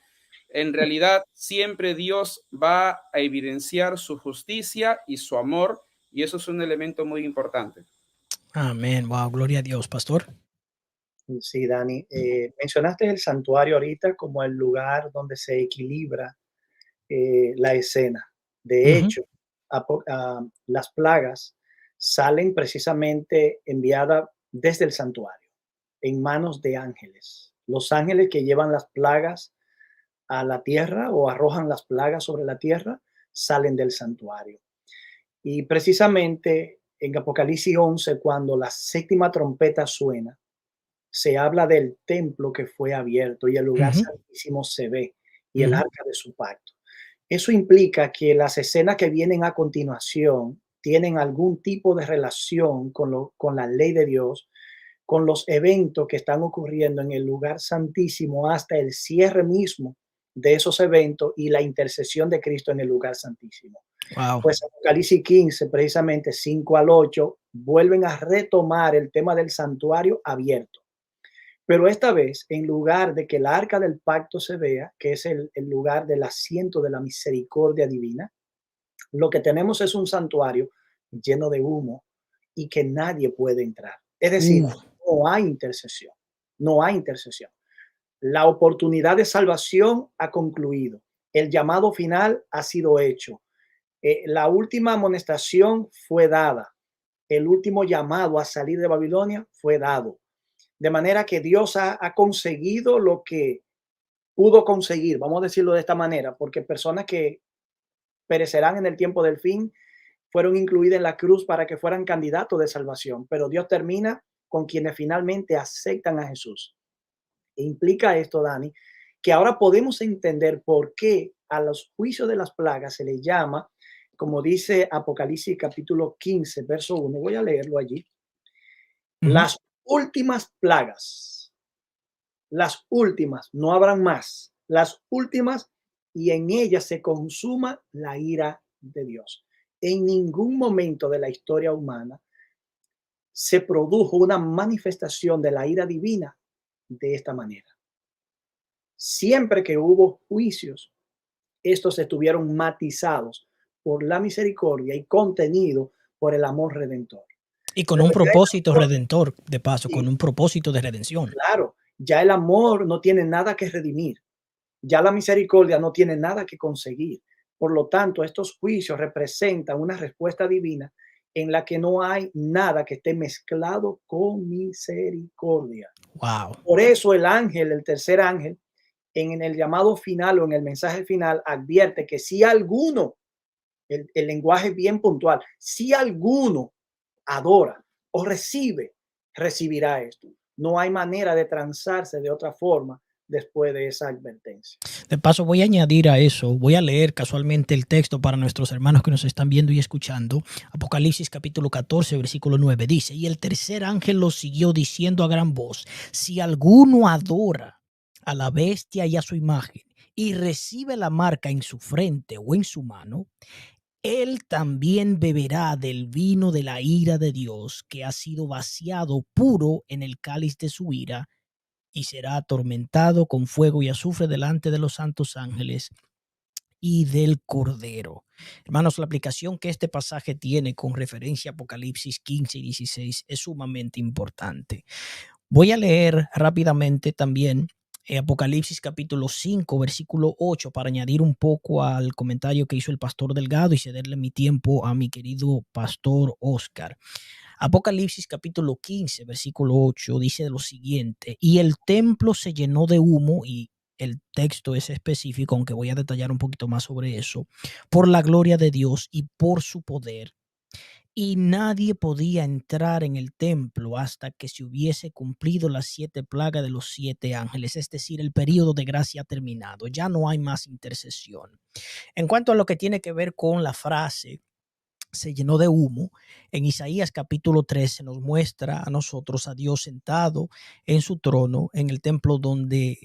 En realidad, siempre Dios va a evidenciar su justicia y su amor, y eso es un elemento muy importante. Amén. Wow, gloria a Dios, pastor. Sí, Dani. Mencionaste el santuario ahorita como el lugar donde se equilibra la escena. De Ujú. hecho, las plagas salen precisamente enviadas desde el santuario, en manos de ángeles. Los ángeles que llevan las plagas a la tierra o arrojan las plagas sobre la tierra salen del santuario. Y precisamente en Apocalipsis 11, cuando la séptima trompeta suena, se habla del templo que fue abierto y el lugar Ujú. santísimo se ve y el Ujú. arca de su pacto. Eso implica que las escenas que vienen a continuación tienen algún tipo de relación con la ley de Dios, con los eventos que están ocurriendo en el lugar santísimo hasta el cierre mismo de esos eventos y la intercesión de Cristo en el lugar santísimo. Wow. Pues Apocalipsis 15, precisamente 5 al 8, vuelven a retomar el tema del santuario abierto. Pero esta vez, en lugar de que el arca del pacto se vea, que es el lugar del asiento de la misericordia divina, lo que tenemos es un santuario lleno de humo y que nadie puede entrar. Es decir, Uh, no hay intercesión, no hay intercesión. La oportunidad de salvación ha concluido. El llamado final ha sido hecho. La última amonestación fue dada. El último llamado a salir de Babilonia fue dado. De manera que Dios ha conseguido lo que pudo conseguir, vamos a decirlo de esta manera, porque personas que perecerán en el tiempo del fin fueron incluidas en la cruz para que fueran candidatos de salvación, pero Dios termina con quienes finalmente aceptan a Jesús. E implica esto, Dani, que ahora podemos entender por qué a los juicios de las plagas se les llama, como dice Apocalipsis capítulo 15, verso 1, voy a leerlo allí, ujú. las últimas plagas, las últimas, no habrán más, las últimas, y en ellas se consuma la ira de Dios. En ningún momento de la historia humana se produjo una manifestación de la ira divina de esta manera. Siempre que hubo juicios, estos estuvieron matizados por la misericordia y contenido por el amor redentor. Y con Pero un ya el propósito amor, redentor, de paso, con sí, un propósito de redención. claro, ya el amor no tiene nada que redimir. Ya la misericordia no tiene nada que conseguir. Por lo tanto, estos juicios representan una respuesta divina en la que no hay nada que esté mezclado con misericordia. Wow. Por eso el ángel, el tercer ángel, en el llamado final o en el mensaje final, advierte que si alguno, el lenguaje bien puntual, si alguno adora o recibe, recibirá esto. No hay manera de transarse de otra forma después de esa advertencia. De paso, voy a añadir a eso, voy a leer casualmente el texto para nuestros hermanos que nos están viendo y escuchando. Apocalipsis capítulo 14, versículo 9 dice, y el tercer ángel lo siguió diciendo a gran voz, si alguno adora a la bestia y a su imagen y recibe la marca en su frente o en su mano, él también beberá del vino de la ira de Dios que ha sido vaciado puro en el cáliz de su ira y será atormentado con fuego y azufre delante de los santos ángeles y del Cordero. Hermanos, la aplicación que este pasaje tiene con referencia a Apocalipsis 15 y 16 es sumamente importante. Voy a leer rápidamente también Apocalipsis capítulo 5, versículo 8, para añadir un poco al comentario que hizo el pastor Delgado y cederle mi tiempo a mi querido pastor Oscar. Apocalipsis capítulo 15, versículo 8 dice lo siguiente: y el templo se llenó de humo, y el texto es específico, aunque voy a detallar un poquito más sobre eso, por la gloria de Dios y por su poder, y nadie podía entrar en el templo hasta que se hubiese cumplido las 7 plagas de los 7 ángeles, es decir, el periodo de gracia ha terminado, ya no hay más intercesión. En cuanto a lo que tiene que ver con la frase se llenó de humo, en Isaías capítulo 3 se nos muestra a nosotros a Dios sentado en su trono en el templo donde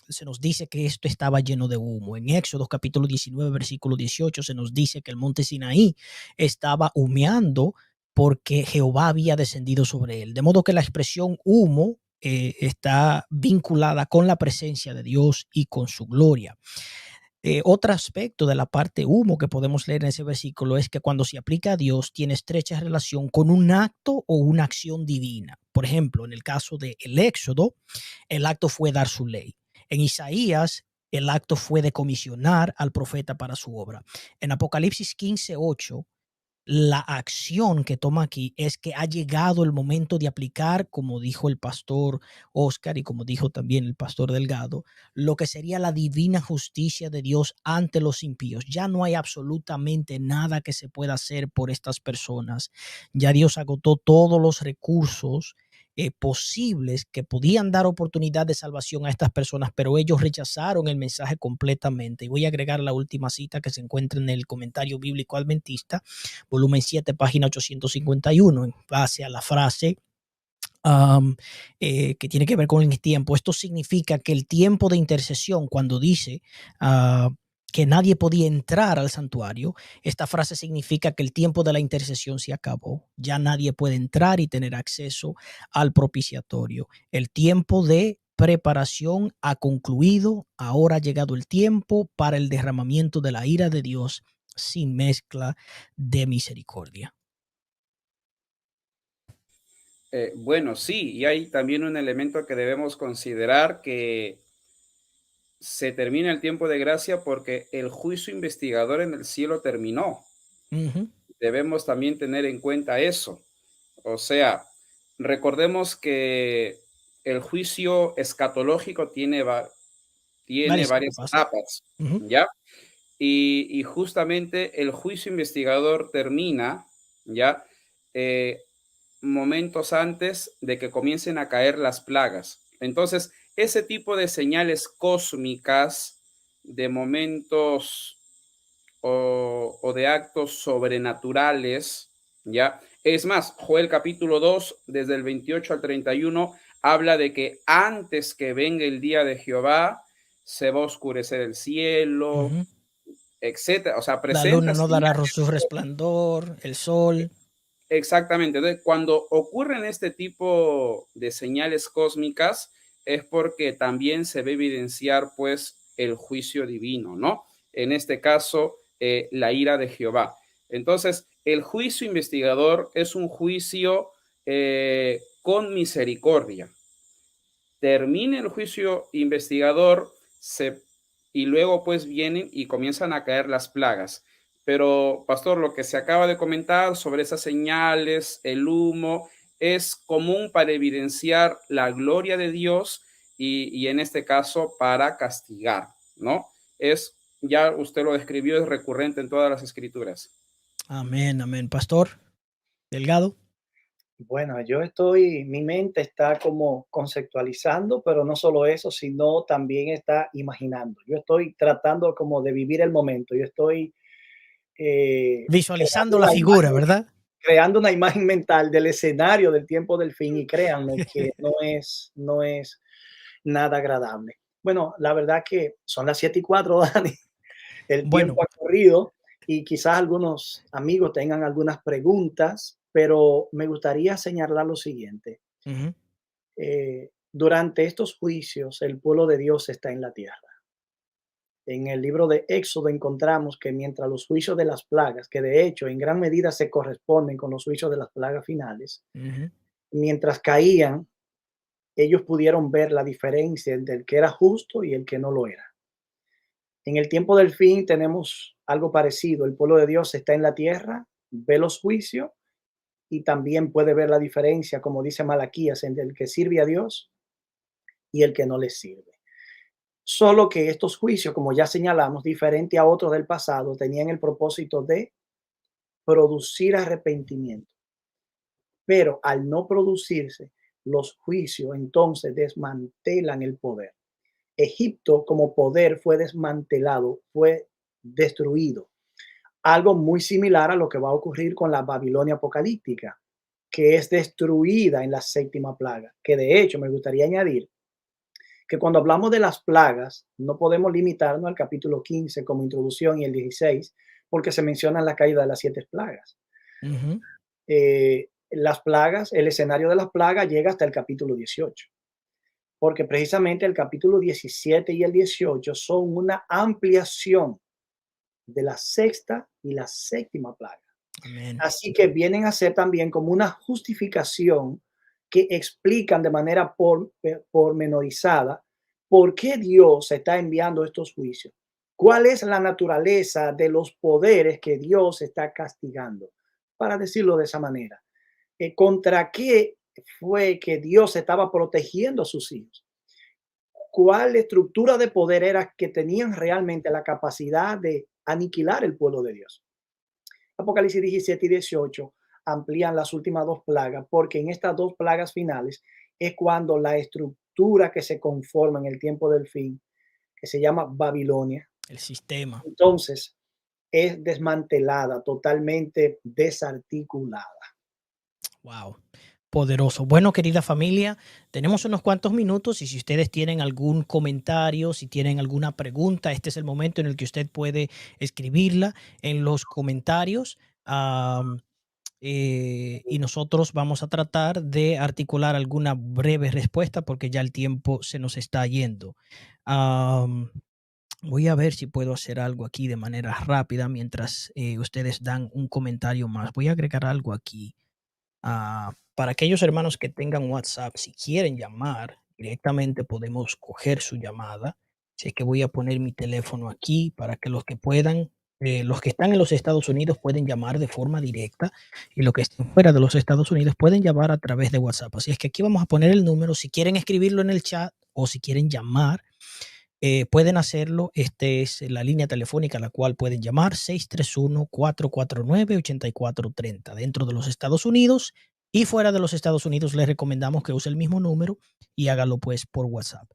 se nos dice que esto estaba lleno de humo. En Éxodo capítulo 19, versículo 18 se nos dice que el monte Sinaí estaba humeando porque Jehová había descendido sobre él. De modo que la expresión humo está vinculada con la presencia de Dios y con su gloria. Otro aspecto de la parte humo que podemos leer en ese versículo es que cuando se aplica a Dios tiene estrecha relación con un acto o una acción divina. Por ejemplo, en el caso del Éxodo, el acto fue dar su ley. En Isaías, el acto fue de comisionar al profeta para su obra. En Apocalipsis 15:8, la acción que toma aquí es que ha llegado el momento de aplicar, como dijo el pastor Oscar y como dijo también el pastor Delgado, lo que sería la divina justicia de Dios ante los impíos. Ya no hay absolutamente nada que se pueda hacer por estas personas. Ya Dios agotó todos los recursos posibles que podían dar oportunidad de salvación a estas personas, pero ellos rechazaron el mensaje completamente. Y voy a agregar la última cita que se encuentra en el comentario bíblico adventista, volumen 7, página 851, en base a la frase que tiene que ver con el tiempo. Esto significa que el tiempo de intercesión, cuando dice que nadie podía entrar al santuario, esta frase significa que el tiempo de la intercesión se acabó. Ya nadie puede entrar y tener acceso al propiciatorio. El tiempo de preparación ha concluido. Ahora ha llegado el tiempo para el derramamiento de la ira de Dios sin mezcla de misericordia. Bueno, sí, y hay también un elemento que debemos considerar, que se termina el tiempo de gracia porque el juicio investigador en el cielo terminó. Ujú. Debemos también tener en cuenta eso. O sea, recordemos que el juicio escatológico tiene Varias varias etapas. etapas, Ujú. ¿ya? Y justamente el juicio investigador termina, ¿ya? Eh, Momentos antes de que comiencen a caer las plagas. Entonces, ese tipo de señales cósmicas, de momentos o de actos sobrenaturales, ¿ya? Es más, Joel capítulo 2, desde el 28 al 31, habla de que antes que venga el día de Jehová, se va a oscurecer el cielo, Ujú. etcétera. O sea, La luna presenta no dará señales. su resplandor, el sol. Exactamente. Entonces, cuando ocurren este tipo de señales cósmicas, es porque también se ve evidenciar, pues, el juicio divino, ¿no? En este caso, la ira de Jehová. Entonces, el juicio investigador es un juicio con misericordia. Termina el juicio investigador, y luego pues vienen y comienzan a caer las plagas. Pero, pastor, lo que se acaba de comentar sobre esas señales, el humo, es común para evidenciar la gloria de Dios y en este caso para castigar, ¿no? Es, ya usted lo describió, es recurrente en todas las escrituras. Amén, amén. Pastor Delgado. Bueno, mi mente está como conceptualizando, pero no solo eso, sino también está imaginando. Yo estoy tratando como de vivir el momento. Yo estoy creando Visualizando la una figura, imagen, ¿verdad? creando una imagen mental del escenario del tiempo del fin, y créanme que no es nada agradable. Bueno, la verdad que son las 7:04, Dani. El Bueno, tiempo ha corrido y quizás algunos amigos tengan algunas preguntas, pero me gustaría señalar lo siguiente. ujú, Durante estos juicios, el pueblo de Dios está en la tierra. En el libro de Éxodo encontramos que mientras los juicios de las plagas, que de hecho en gran medida se corresponden con los juicios de las plagas finales, Ujú. mientras caían, ellos pudieron ver la diferencia entre el que era justo y el que no lo era. En el tiempo del fin tenemos algo parecido. El pueblo de Dios está en la tierra, ve los juicios y también puede ver la diferencia, como dice Malaquías, entre el que sirve a Dios y el que no le sirve. Solo que estos juicios, como ya señalamos, diferente a otros del pasado, tenían el propósito de producir arrepentimiento. Pero al no producirse los juicios, entonces desmantelan el poder. Egipto como poder fue desmantelado, fue destruido. Algo muy similar a lo que va a ocurrir con la Babilonia apocalíptica, que es destruida en la séptima plaga. Que de hecho me gustaría añadir que cuando hablamos de las plagas, no podemos limitarnos al capítulo 15 como introducción y el 16, porque se menciona la caída de las 7 plagas. Ujú. Las plagas, el escenario de las plagas llega hasta el capítulo 18, porque precisamente el capítulo 17 y el 18 son una ampliación de la sexta y la séptima plaga. Amén. Así que vienen a ser también como una justificación que explican de manera pormenorizada por qué Dios está enviando estos juicios. ¿Cuál es la naturaleza de los poderes que Dios está castigando? Para decirlo de esa manera. ¿Contra qué fue que Dios estaba protegiendo a sus hijos? ¿Cuál estructura de poder era que tenían realmente la capacidad de aniquilar el pueblo de Dios? Apocalipsis 17 y 18 amplían las últimas 2 plagas, porque en estas 2 plagas finales es cuando la estructura que se conforma en el tiempo del fin, que se llama Babilonia, El sistema. entonces es desmantelada, totalmente desarticulada. Wow. Poderoso. Bueno, querida familia, tenemos unos cuantos minutos y si ustedes tienen algún comentario, si tienen alguna pregunta, este es el momento en el que usted puede escribirla en los comentarios. Y nosotros vamos a tratar de articular alguna breve respuesta porque ya el tiempo se nos está yendo. Voy a ver si puedo hacer algo aquí de manera rápida mientras ustedes dan un comentario más. Voy a agregar algo aquí. Para aquellos hermanos que tengan WhatsApp, si quieren llamar directamente, podemos coger su llamada. Así es que voy a poner mi teléfono aquí para que los que puedan, los que están en los Estados Unidos pueden llamar de forma directa y los que estén fuera de los Estados Unidos pueden llamar a través de WhatsApp. Así es que aquí vamos a poner el número. Si quieren escribirlo en el chat o si quieren llamar, pueden hacerlo. Este es la línea telefónica a la cual pueden llamar 631-449-8430 dentro de los Estados Unidos y fuera de los Estados Unidos les recomendamos que use el mismo número y hágalo pues por WhatsApp.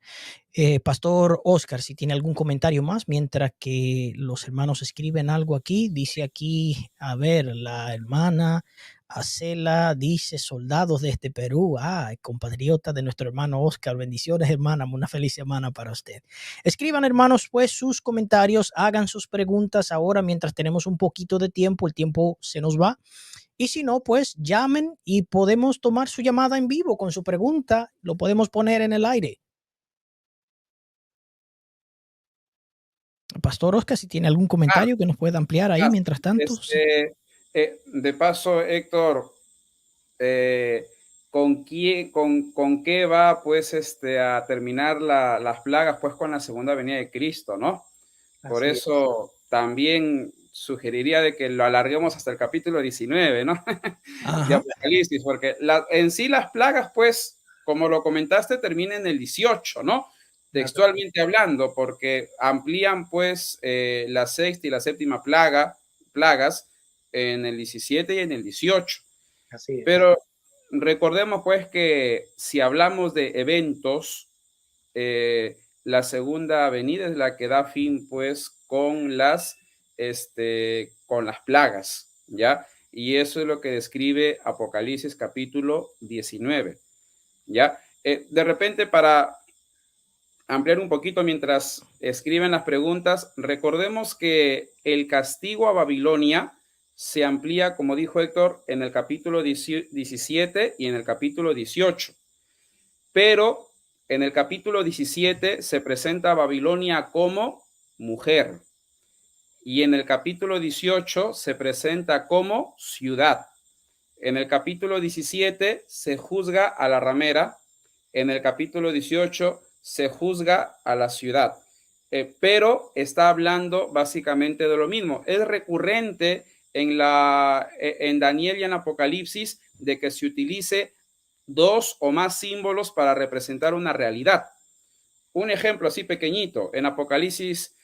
Pastor Oscar, si tiene algún comentario más mientras que los hermanos escriben algo aquí, dice aquí, a ver, la hermana Acela dice soldados desde Perú, compatriota de nuestro hermano Oscar, bendiciones hermana, una feliz semana para usted. Escriban hermanos pues sus comentarios, hagan sus preguntas ahora mientras tenemos un poquito de tiempo, el tiempo se nos va. Y si no, pues llamen y podemos tomar su llamada en vivo con su pregunta, lo podemos poner en el aire. Pastor Oscar, si tiene algún Ah, comentario que nos pueda ampliar ahí mientras tanto. de paso, Héctor, eh, con qué va pues a terminar las plagas? Pues con la segunda venida de Cristo, ¿no? Por Así es. eso también sugeriría de que lo alarguemos hasta el capítulo 19, ¿no? De Ajá. Apocalipsis, porque en sí las plagas, pues, como lo comentaste, terminan en el 18, ¿no? Textualmente hablando, porque amplían, pues, la sexta y la séptima plagas en el 17 y en el 18. Así es. Pero recordemos, pues, que si hablamos de eventos, la segunda venida es la que da fin, pues, con las plagas, ¿ya? Y eso es lo que describe Apocalipsis capítulo 19, ¿ya? De repente, para ampliar un poquito mientras escriben las preguntas, recordemos que el castigo a Babilonia se amplía, como dijo Héctor, en el capítulo 17 y en el capítulo 18. Pero en el capítulo 17 se presenta a Babilonia como mujer. Y en el capítulo 18 se presenta como ciudad. En el capítulo 17 se juzga a la ramera. En el capítulo 18 se juzga a la ciudad. Pero está hablando básicamente de lo mismo. Es recurrente en Daniel y en Apocalipsis de que se utilice dos o más símbolos para representar una realidad. Un ejemplo así pequeñito, en Apocalipsis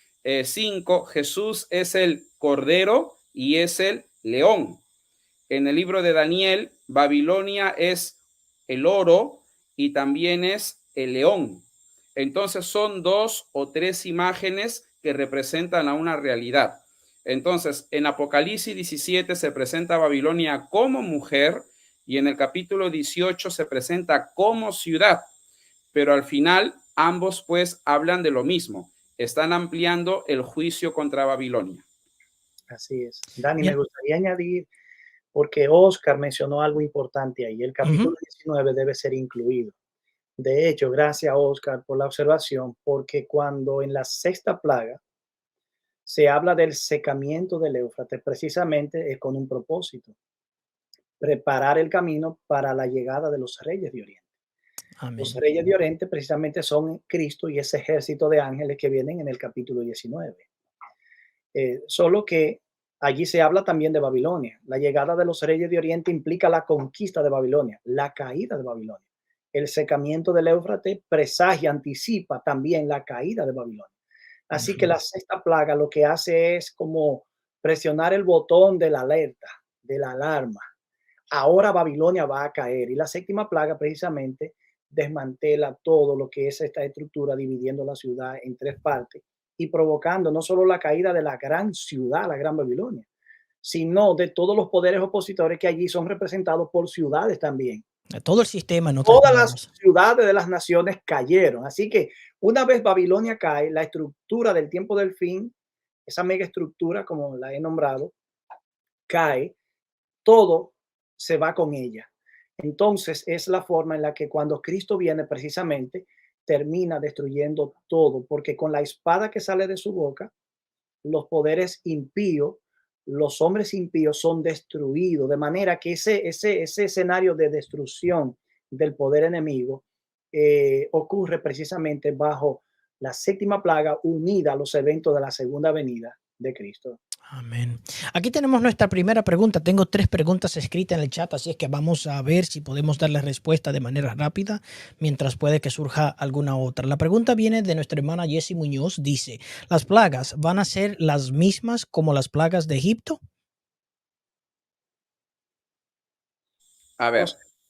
5, Jesús es el cordero y es el león. En el libro de Daniel, Babilonia es el oro y también es el león. Entonces son dos o tres imágenes que representan a una realidad. Entonces, en Apocalipsis 17 se presenta Babilonia como mujer y en el capítulo 18 se presenta como ciudad. Pero al final ambos pues hablan de lo mismo. Están ampliando el juicio contra Babilonia. Así es. Dani, Bien. me gustaría añadir, porque Oscar mencionó algo importante ahí, el capítulo 19 debe ser incluido. De hecho, gracias Oscar por la observación, porque cuando en la sexta plaga se habla del secamiento del Éufrates, precisamente es con un propósito, preparar el camino para la llegada de los reyes de Oriente. Amén. Los reyes de Oriente precisamente son Cristo y ese ejército de ángeles que vienen en el capítulo 19. Solo que allí se habla también de Babilonia. La llegada de los reyes de Oriente implica la conquista de Babilonia, la caída de Babilonia. El secamiento del Éufrates presagia, anticipa también la caída de Babilonia. Así que la sexta plaga lo que hace es como presionar el botón de la alerta, de la alarma. Ahora Babilonia va a caer y la séptima plaga precisamente desmantela todo lo que es esta estructura, dividiendo la ciudad en tres partes y provocando no solo la caída de la gran ciudad, la gran Babilonia, sino de todos los poderes opositores que allí son representados por ciudades también. Todo el sistema, en otras Todas las palabras. ciudades de las naciones cayeron. Así que una vez Babilonia cae, la estructura del tiempo del fin, esa mega estructura, como la he nombrado, cae, todo se va con ella. Entonces es la forma en la que cuando Cristo viene precisamente termina destruyendo todo, porque con la espada que sale de su boca, los poderes impíos, los hombres impíos son destruidos, de manera que ese escenario de destrucción del poder enemigo ocurre precisamente bajo la séptima plaga unida a los eventos de la segunda venida de Cristo. Amén. Aquí tenemos nuestra primera pregunta. Tengo 3 preguntas escritas en el chat, así es que vamos a ver si podemos darle respuesta de manera rápida, mientras puede que surja alguna otra. La pregunta viene de nuestra hermana Jessie Muñoz. Dice, ¿las plagas van a ser las mismas como las plagas de Egipto? A ver,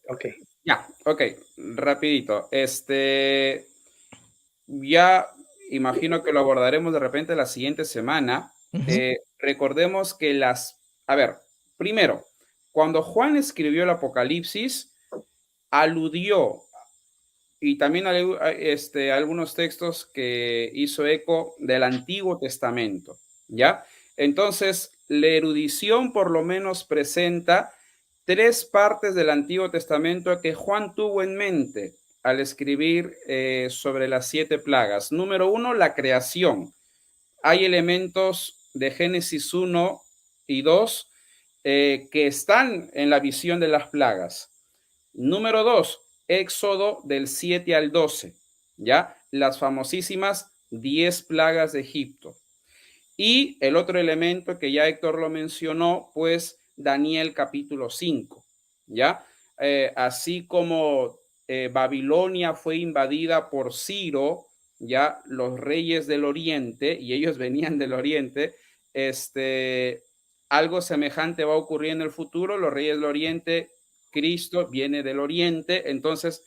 Ok. ya, ok, rapidito. Ya imagino que lo abordaremos de repente la siguiente semana. Recordemos que a ver, primero, cuando Juan escribió el Apocalipsis, aludió, y también algunos textos que hizo eco del Antiguo Testamento, ¿ya? Entonces, la erudición por lo menos presenta 3 partes del Antiguo Testamento que Juan tuvo en mente al escribir sobre las 7 plagas. Número 1, la creación. Hay elementos de Génesis 1 y 2 que están en la visión de las plagas. Número 2, Éxodo del 7 al 12, ¿ya? Las famosísimas 10 plagas de Egipto. Y el otro elemento que ya Héctor lo mencionó, pues Daniel capítulo 5, ¿ya? Así como Babilonia fue invadida por Ciro, ya los reyes del oriente, y ellos venían del oriente, algo semejante va a ocurrir en el futuro. Los reyes del oriente, Cristo viene del oriente. Entonces,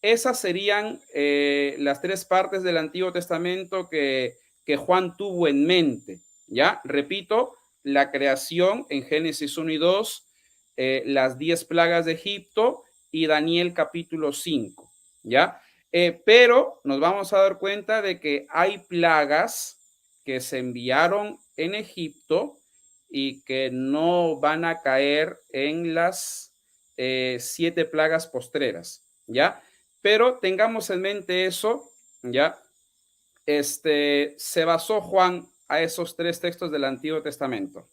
esas serían las 3 partes del Antiguo Testamento que Juan tuvo en mente, ¿ya? Repito, la creación en Génesis 1 y 2, las 10 plagas de Egipto y Daniel capítulo 5, ¿ya? Pero nos vamos a dar cuenta de que hay plagas que se enviaron en Egipto y que no van a caer en las 7 plagas postreras, ¿ya? Pero tengamos en mente eso, ¿ya? se basó Juan a esos 3 textos del Antiguo Testamento.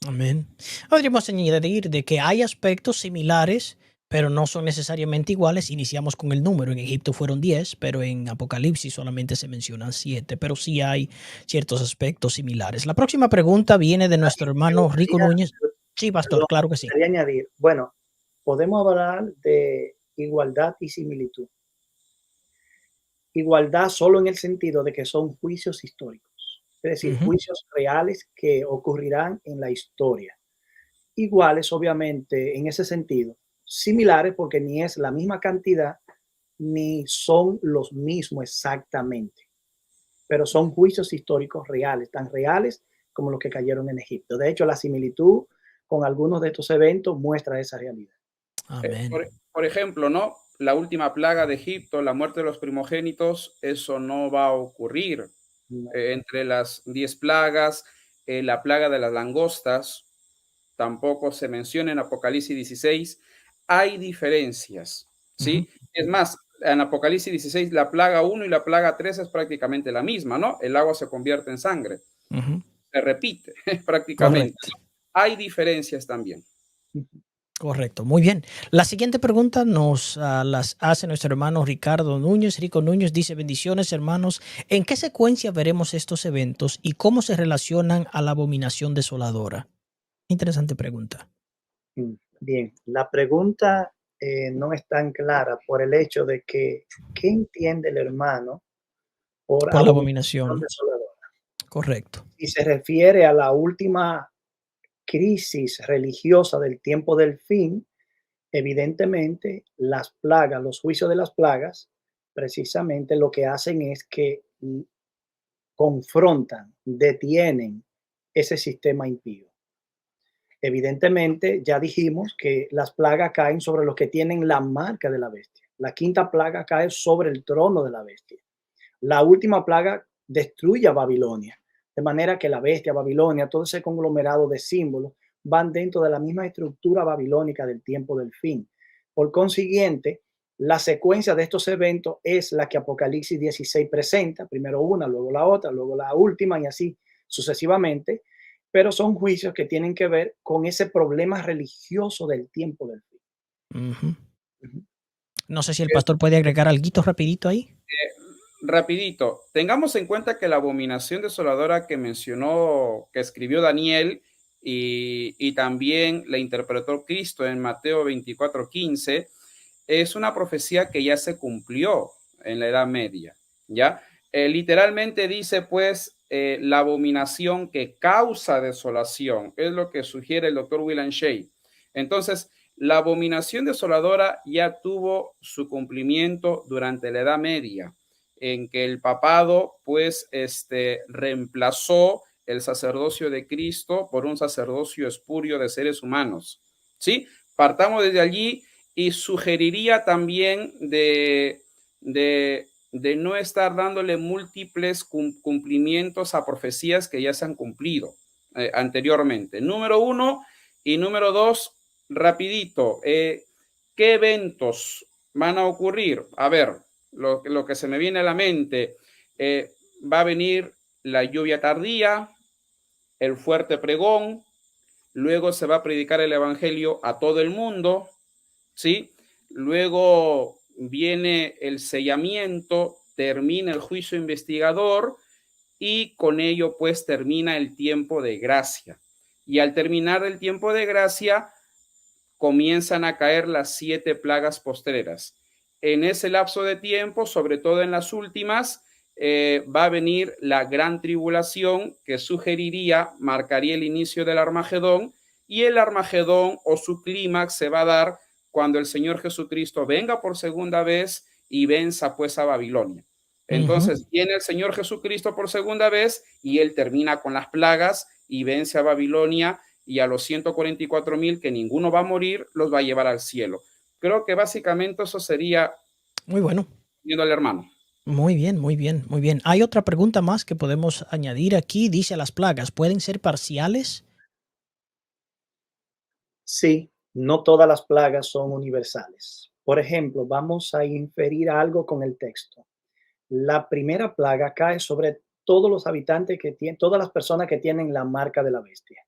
Amén. Podríamos añadir de que hay aspectos similares, pero no son necesariamente iguales. Iniciamos con el número. En Egipto fueron 10, pero en Apocalipsis solamente se mencionan 7, pero sí hay ciertos aspectos similares. La próxima pregunta viene de nuestro hermano Rico Núñez. Sí, pastor, Perdón, claro me que sí. gustaría añadir, bueno, podemos hablar de igualdad y similitud. Igualdad solo en el sentido de que son juicios históricos, es decir, Ujú, juicios reales que ocurrirán en la historia. Iguales, obviamente, en ese sentido, similares porque ni es la misma cantidad ni son los mismos exactamente, pero son juicios históricos reales, tan reales como los que cayeron en Egipto. De hecho, la similitud con algunos de estos eventos muestra esa realidad. amén. Por ejemplo, ¿no? La última plaga de Egipto, la muerte de los primogénitos, eso no va a ocurrir. No. Entre las 10 plagas, la plaga de las langostas, tampoco se menciona en Apocalipsis 16. Hay diferencias, Ujú, ¿sí? Es más, en Apocalipsis 16, la plaga 1 y la plaga 3 es prácticamente la misma, ¿no? El agua se convierte en sangre, ujú. se repite prácticamente. Correcto. Hay diferencias también. Correcto, muy bien. La siguiente pregunta nos las hace nuestro hermano Ricardo Núñez. Rico Núñez dice, bendiciones hermanos, ¿en qué secuencia veremos estos eventos y cómo se relacionan a la abominación desoladora? Interesante pregunta. Bien, la pregunta no es tan clara por el hecho de que, ¿qué entiende el hermano por Por la abominación abominación, desoladora? correcto. Si se refiere a la última crisis religiosa del tiempo del fin, evidentemente las plagas, los juicios de las plagas, precisamente lo que hacen es que confrontan, detienen ese sistema impío. Evidentemente, ya dijimos que las plagas caen sobre los que tienen la marca de la bestia. La quinta plaga cae sobre el trono de la bestia. La última plaga destruye a Babilonia, de manera que la bestia, Babilonia, todo ese conglomerado de símbolos van dentro de la misma estructura babilónica del tiempo del fin. Por consiguiente, la secuencia de estos eventos es la que Apocalipsis 16 presenta, primero una, luego la otra, luego la última y así sucesivamente, pero son juicios que tienen que ver con ese problema religioso del tiempo del fin. Ujú. Ujú. No sé si el pastor puede agregar algo rapidito ahí. Rapidito, tengamos en cuenta que la abominación desoladora que mencionó, que escribió Daniel y también la interpretó Cristo en Mateo 24:15, es una profecía que ya se cumplió en la Edad Media, ¿ya? Literalmente dice, pues, la abominación que causa desolación, es lo que sugiere el doctor William Shea. Entonces, la abominación desoladora ya tuvo su cumplimiento durante la Edad Media, en que el papado, pues, reemplazó el sacerdocio de Cristo por un sacerdocio espurio de seres humanos, ¿sí? Partamos desde allí y sugeriría también de no estar dándole múltiples cumplimientos a profecías que ya se han cumplido anteriormente. Número uno y número dos, rapidito, ¿qué eventos van a ocurrir? A ver, lo que se me viene a la mente, va a venir la lluvia tardía, el fuerte pregón, luego se va a predicar el evangelio a todo el mundo, ¿sí? Luego viene el sellamiento, termina el juicio investigador y con ello pues termina el tiempo de gracia. Y al terminar el tiempo de gracia comienzan a caer las 7 plagas postreras. En ese lapso de tiempo, sobre todo en las últimas, va a venir la gran tribulación que sugeriría, marcaría el inicio del Armagedón, y el Armagedón o su clímax se va a dar cuando el Señor Jesucristo venga por segunda vez y venza pues a Babilonia. Ujú. Entonces viene el Señor Jesucristo por segunda vez y él termina con las plagas y vence a Babilonia, y a los 144,000 que ninguno va a morir, los va a llevar al cielo. Creo que básicamente eso sería Muy bueno. viendo al hermano. Muy bien, muy bien, muy bien. Hay otra pregunta más que podemos añadir aquí. Dice, las plagas pueden ser parciales. Sí, no todas las plagas son universales. Por ejemplo, vamos a inferir algo con el texto. La primera plaga cae sobre todos los habitantes que tienen, todas las personas que tienen la marca de la bestia.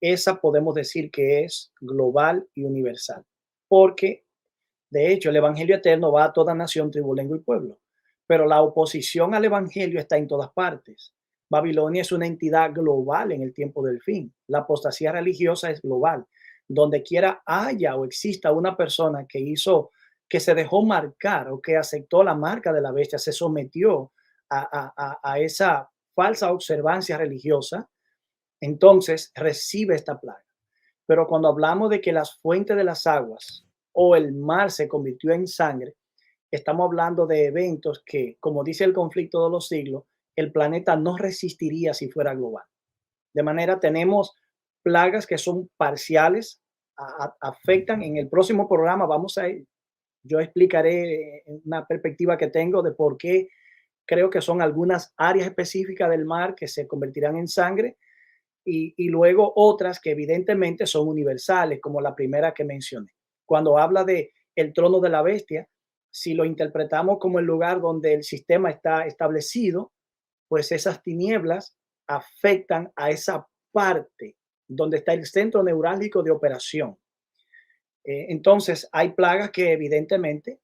Esa podemos decir que es global y universal, porque de hecho el evangelio eterno va a toda nación, tribu, lengua y pueblo, pero la oposición al evangelio está en todas partes. Babilonia es una entidad global en el tiempo del fin. La apostasía religiosa es global. Donde quiera haya o exista una persona que hizo, que se dejó marcar o que aceptó la marca de la bestia, se sometió a esa falsa observancia religiosa, entonces recibe esta plaga. Pero cuando hablamos de que las fuentes de las aguas o el mar se convirtió en sangre, estamos hablando de eventos que, como dice el conflicto de los siglos, el planeta no resistiría si fuera global. De manera, tenemos plagas que son parciales, afectan. En el próximo programa vamos a, yo explicaré una perspectiva que tengo de por qué creo que son algunas áreas específicas del mar que se convertirán en sangre y luego otras que evidentemente son universales, como la primera que mencioné. Cuando habla de el trono de la bestia, si lo interpretamos como el lugar donde el sistema está establecido, pues esas tinieblas afectan a esa parte donde está el centro neurálgico de operación. Entonces, hay plagas que evidentemente,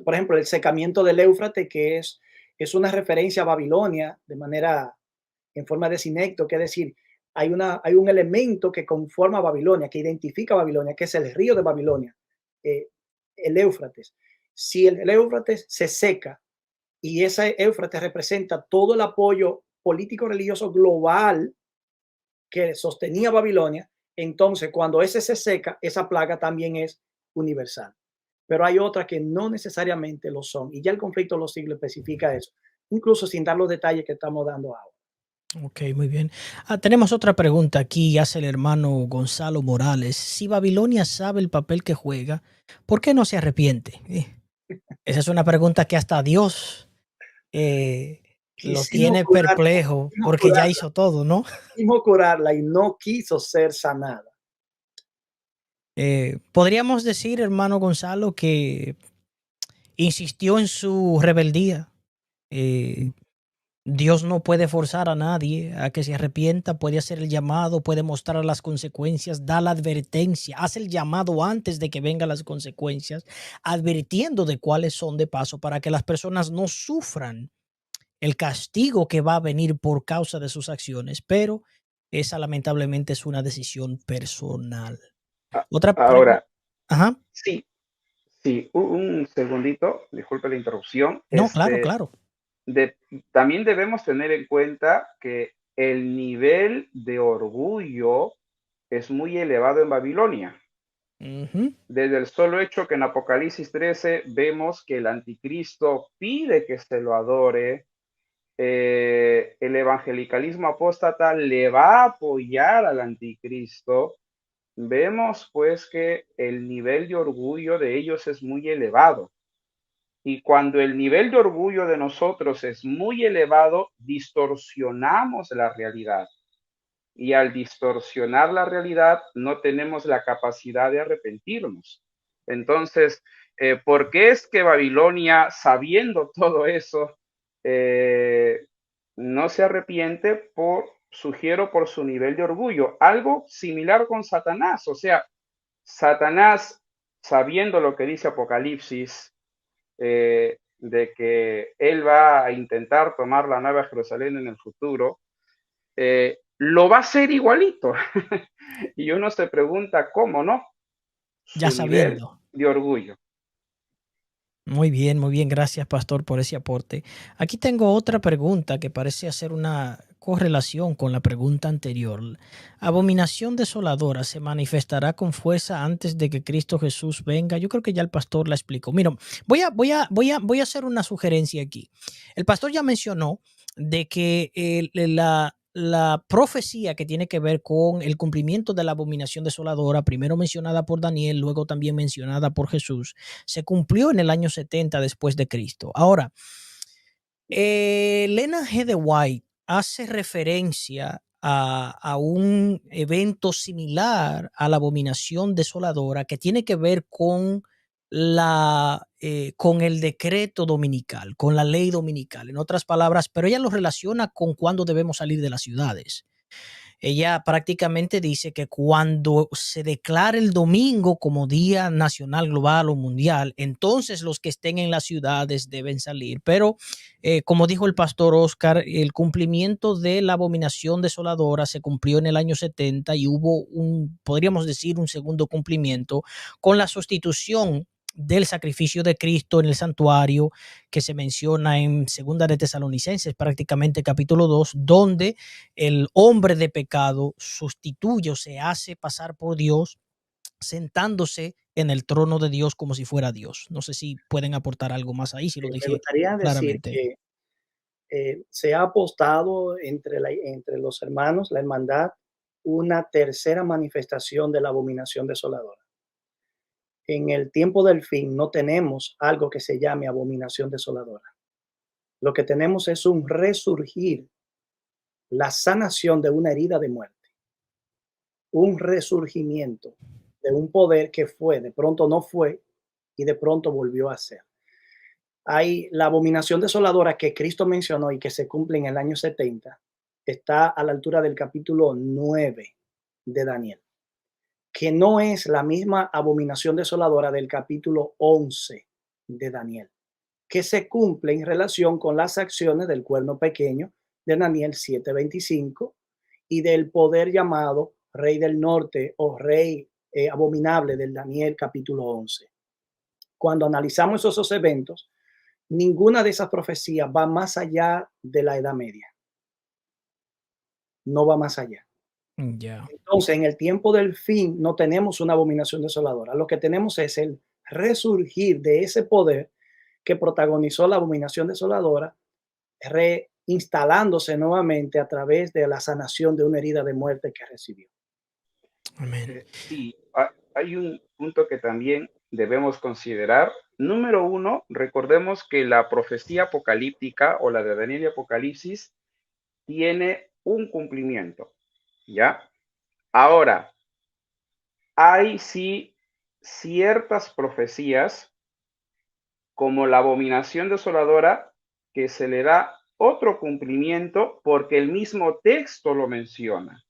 por ejemplo, el secamiento del Éufrates, que es una referencia a Babilonia de manera en forma de sinecto, que es decir, hay un elemento que conforma a Babilonia, que identifica a Babilonia, que es el río de Babilonia, eh, el Éufrates. Si el Éufrates se seca y ese Éufrates representa todo el apoyo político religioso global que sostenía Babilonia, entonces cuando ese se seca, esa plaga también es universal. Pero hay otras que no necesariamente lo son. Y ya el conflicto de los siglos especifica eso, incluso sin dar los detalles que estamos dando ahora. Ok, muy bien. Tenemos otra pregunta aquí, hace el hermano Gonzalo Morales. Si Babilonia sabe el papel que juega, ¿por qué no se arrepiente? Esa es una pregunta que hasta Dios lo Quisimos tiene curarla, perplejo porque ya hizo todo, ¿no? quisimos curarla y no quiso ser sanada. Podríamos decir, hermano Gonzalo, que insistió en su rebeldía. Dios no puede forzar a nadie a que se arrepienta, puede hacer el llamado, puede mostrar las consecuencias, da la advertencia, hace el llamado antes de que vengan las consecuencias, advirtiendo de cuáles son de paso para que las personas no sufran el castigo que va a venir por causa de sus acciones, pero esa lamentablemente es una decisión personal. Otra pregunta. Ahora, Ajá. sí, sí, un segundito, disculpe la interrupción. No, claro, claro. De, también debemos tener en cuenta que el nivel de orgullo es muy elevado en Babilonia. Desde el solo hecho que en Apocalipsis 13 vemos que el anticristo pide que se lo adore, el evangelicalismo apóstata le va a apoyar al anticristo, vemos pues que el nivel de orgullo de ellos es muy elevado. Y cuando el nivel de orgullo de nosotros es muy elevado, distorsionamos la realidad. Y al distorsionar la realidad, no tenemos la capacidad de arrepentirnos. Entonces, ¿por qué es que Babilonia, sabiendo todo eso, no se arrepiente? Sugiero, por su nivel de orgullo. Algo similar con Satanás. O sea, Satanás, sabiendo lo que dice Apocalipsis, de que él va a intentar tomar la Nueva Jerusalén en el futuro, lo va a hacer igualito. Y uno se pregunta cómo, ¿no? Ya Su nivel sabiendo. de orgullo. Muy bien, gracias pastor por ese aporte. Aquí tengo otra pregunta que parece hacer una correlación con la pregunta anterior. ¿Abominación desoladora se manifestará con fuerza antes de que Cristo Jesús venga? Yo creo que ya el pastor la explicó. Mira, voy a hacer una sugerencia aquí. El pastor ya mencionó de que la profecía que tiene que ver con el cumplimiento de la abominación desoladora, primero mencionada por Daniel, luego también mencionada por Jesús, se cumplió en el año 70 después de Cristo. Ahora, Elena G. de White hace referencia a un evento similar a la abominación desoladora que tiene que ver con con el decreto dominical, con la ley dominical, en otras palabras, pero ella lo relaciona con cuándo debemos salir de las ciudades. Ella prácticamente dice que cuando se declare el domingo como Día Nacional, Global o Mundial, entonces los que estén en las ciudades deben salir. Pero, como dijo el pastor Oscar, el cumplimiento de la abominación desoladora se cumplió en el año 70 y hubo podríamos decir, un segundo cumplimiento con la sustitución del sacrificio de Cristo en el santuario que se menciona en Segunda de Tesalonicenses, prácticamente capítulo 2, donde el hombre de pecado sustituye o se hace pasar por Dios sentándose en el trono de Dios como si fuera Dios. No sé si pueden aportar algo más ahí, si lo Me dije gustaría decir claramente. que se ha apostado entre los hermanos, la hermandad, una tercera manifestación de la abominación desoladora. En el tiempo del fin no tenemos algo que se llame abominación desoladora. Lo que tenemos es un resurgir, la sanación de una herida de muerte, un resurgimiento de un poder que fue, de pronto no fue y de pronto volvió a ser. Hay la abominación desoladora que Cristo mencionó y que se cumple en el año 70, está a la altura del capítulo 9 de Daniel, que no es la misma abominación desoladora del capítulo 11 de Daniel, que se cumple en relación con las acciones del cuerno pequeño de Daniel 7:25 y del poder llamado rey del norte o rey abominable del Daniel capítulo 11. Cuando analizamos esos eventos, ninguna de esas profecías va más allá de la Edad Media. No va más allá. Ya. Entonces, en el tiempo del fin no tenemos una abominación desoladora. Lo que tenemos es el resurgir de ese poder que protagonizó la abominación desoladora, reinstalándose nuevamente a través de la sanación de una herida de muerte que recibió. Amén. Sí, hay un punto que también debemos considerar. Número uno, recordemos que la profecía apocalíptica o la de Daniel y Apocalipsis tiene un cumplimiento, ¿ya? Ahora, hay sí ciertas profecías como la abominación desoladora que se le da otro cumplimiento porque el mismo texto lo menciona,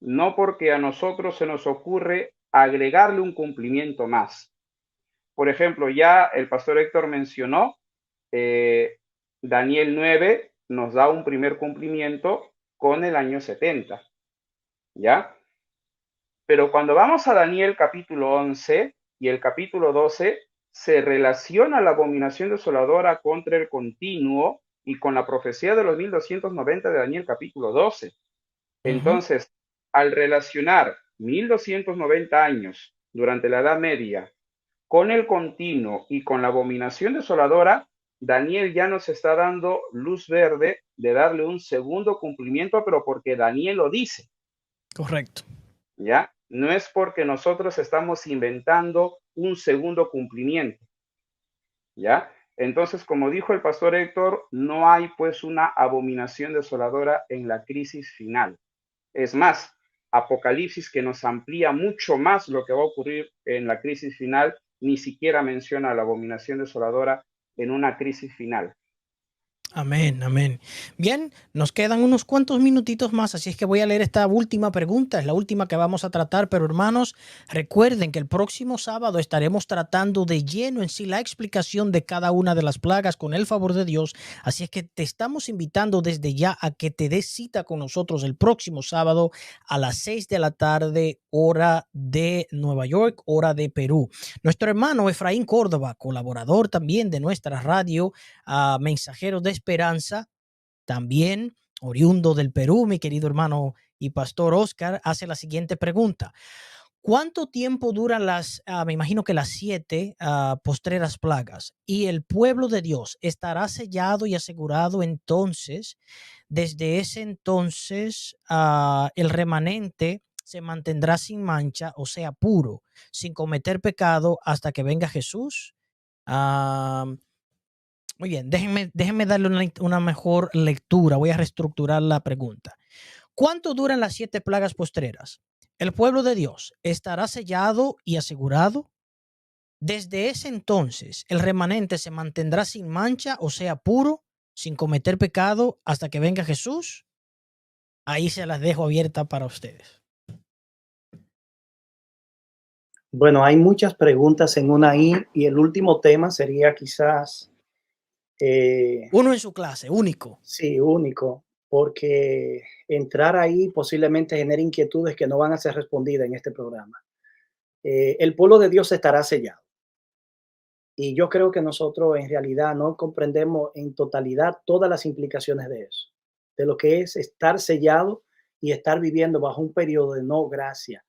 no porque a nosotros se nos ocurre agregarle un cumplimiento más. Por ejemplo, ya el pastor Héctor mencionó, Daniel 9 nos da un primer cumplimiento con el año 70, ¿ya? Pero cuando vamos a Daniel capítulo 11 y el capítulo 12, se relaciona la abominación desoladora contra el continuo y con la profecía de los 1290 de Daniel capítulo 12. Entonces, al relacionar 1290 años durante la Edad Media con el continuo y con la abominación desoladora, Daniel ya nos está dando luz verde de darle un segundo cumplimiento, pero porque Daniel lo dice. Correcto. ¿Ya? No es porque nosotros estamos inventando un segundo cumplimiento. ¿Ya? Entonces, como dijo el pastor Héctor, no hay pues una abominación desoladora en la crisis final. Es más, Apocalipsis, que nos amplía mucho más lo que va a ocurrir en la crisis final, ni siquiera menciona la abominación desoladora en una crisis final. Amén, amén. Bien, nos quedan unos cuantos minutitos más, así es que voy a leer esta última pregunta, es la última que vamos a tratar, pero hermanos, recuerden que el próximo sábado estaremos tratando de lleno en sí la explicación de cada una de las plagas con el favor de Dios, así es que te estamos invitando desde ya a que te des cita con nosotros el próximo sábado a las 6 de la tarde, hora de Nueva York, hora de Perú. Nuestro hermano Efraín Córdoba, colaborador también de nuestra radio, Mensajeros de Esperanza, también oriundo del Perú, mi querido hermano y pastor Oscar, hace la siguiente pregunta. ¿Cuánto tiempo duran me imagino que las 7 postreras plagas? Y el pueblo de Dios estará sellado y asegurado entonces. Desde ese entonces, el remanente se mantendrá sin mancha, o sea, puro, sin cometer pecado hasta que venga Jesús. Muy bien, déjenme darle una mejor lectura. Voy a reestructurar la pregunta. ¿Cuánto duran las 7 plagas postreras? ¿El pueblo de Dios estará sellado y asegurado Desde ese entonces, el remanente se mantendrá sin mancha, o sea, puro, sin cometer pecado, hasta que venga Jesús. Ahí se las dejo abierta para ustedes. Bueno, hay muchas preguntas en una I y el último tema sería quizás, Uno en su clase, único. sí, único, porque entrar ahí posiblemente genere inquietudes que no van a ser respondidas en este programa. El pueblo de Dios estará sellado. Y yo creo que nosotros en realidad no comprendemos en totalidad todas las implicaciones de eso, de lo que es estar sellado y estar viviendo bajo un periodo de no gracia,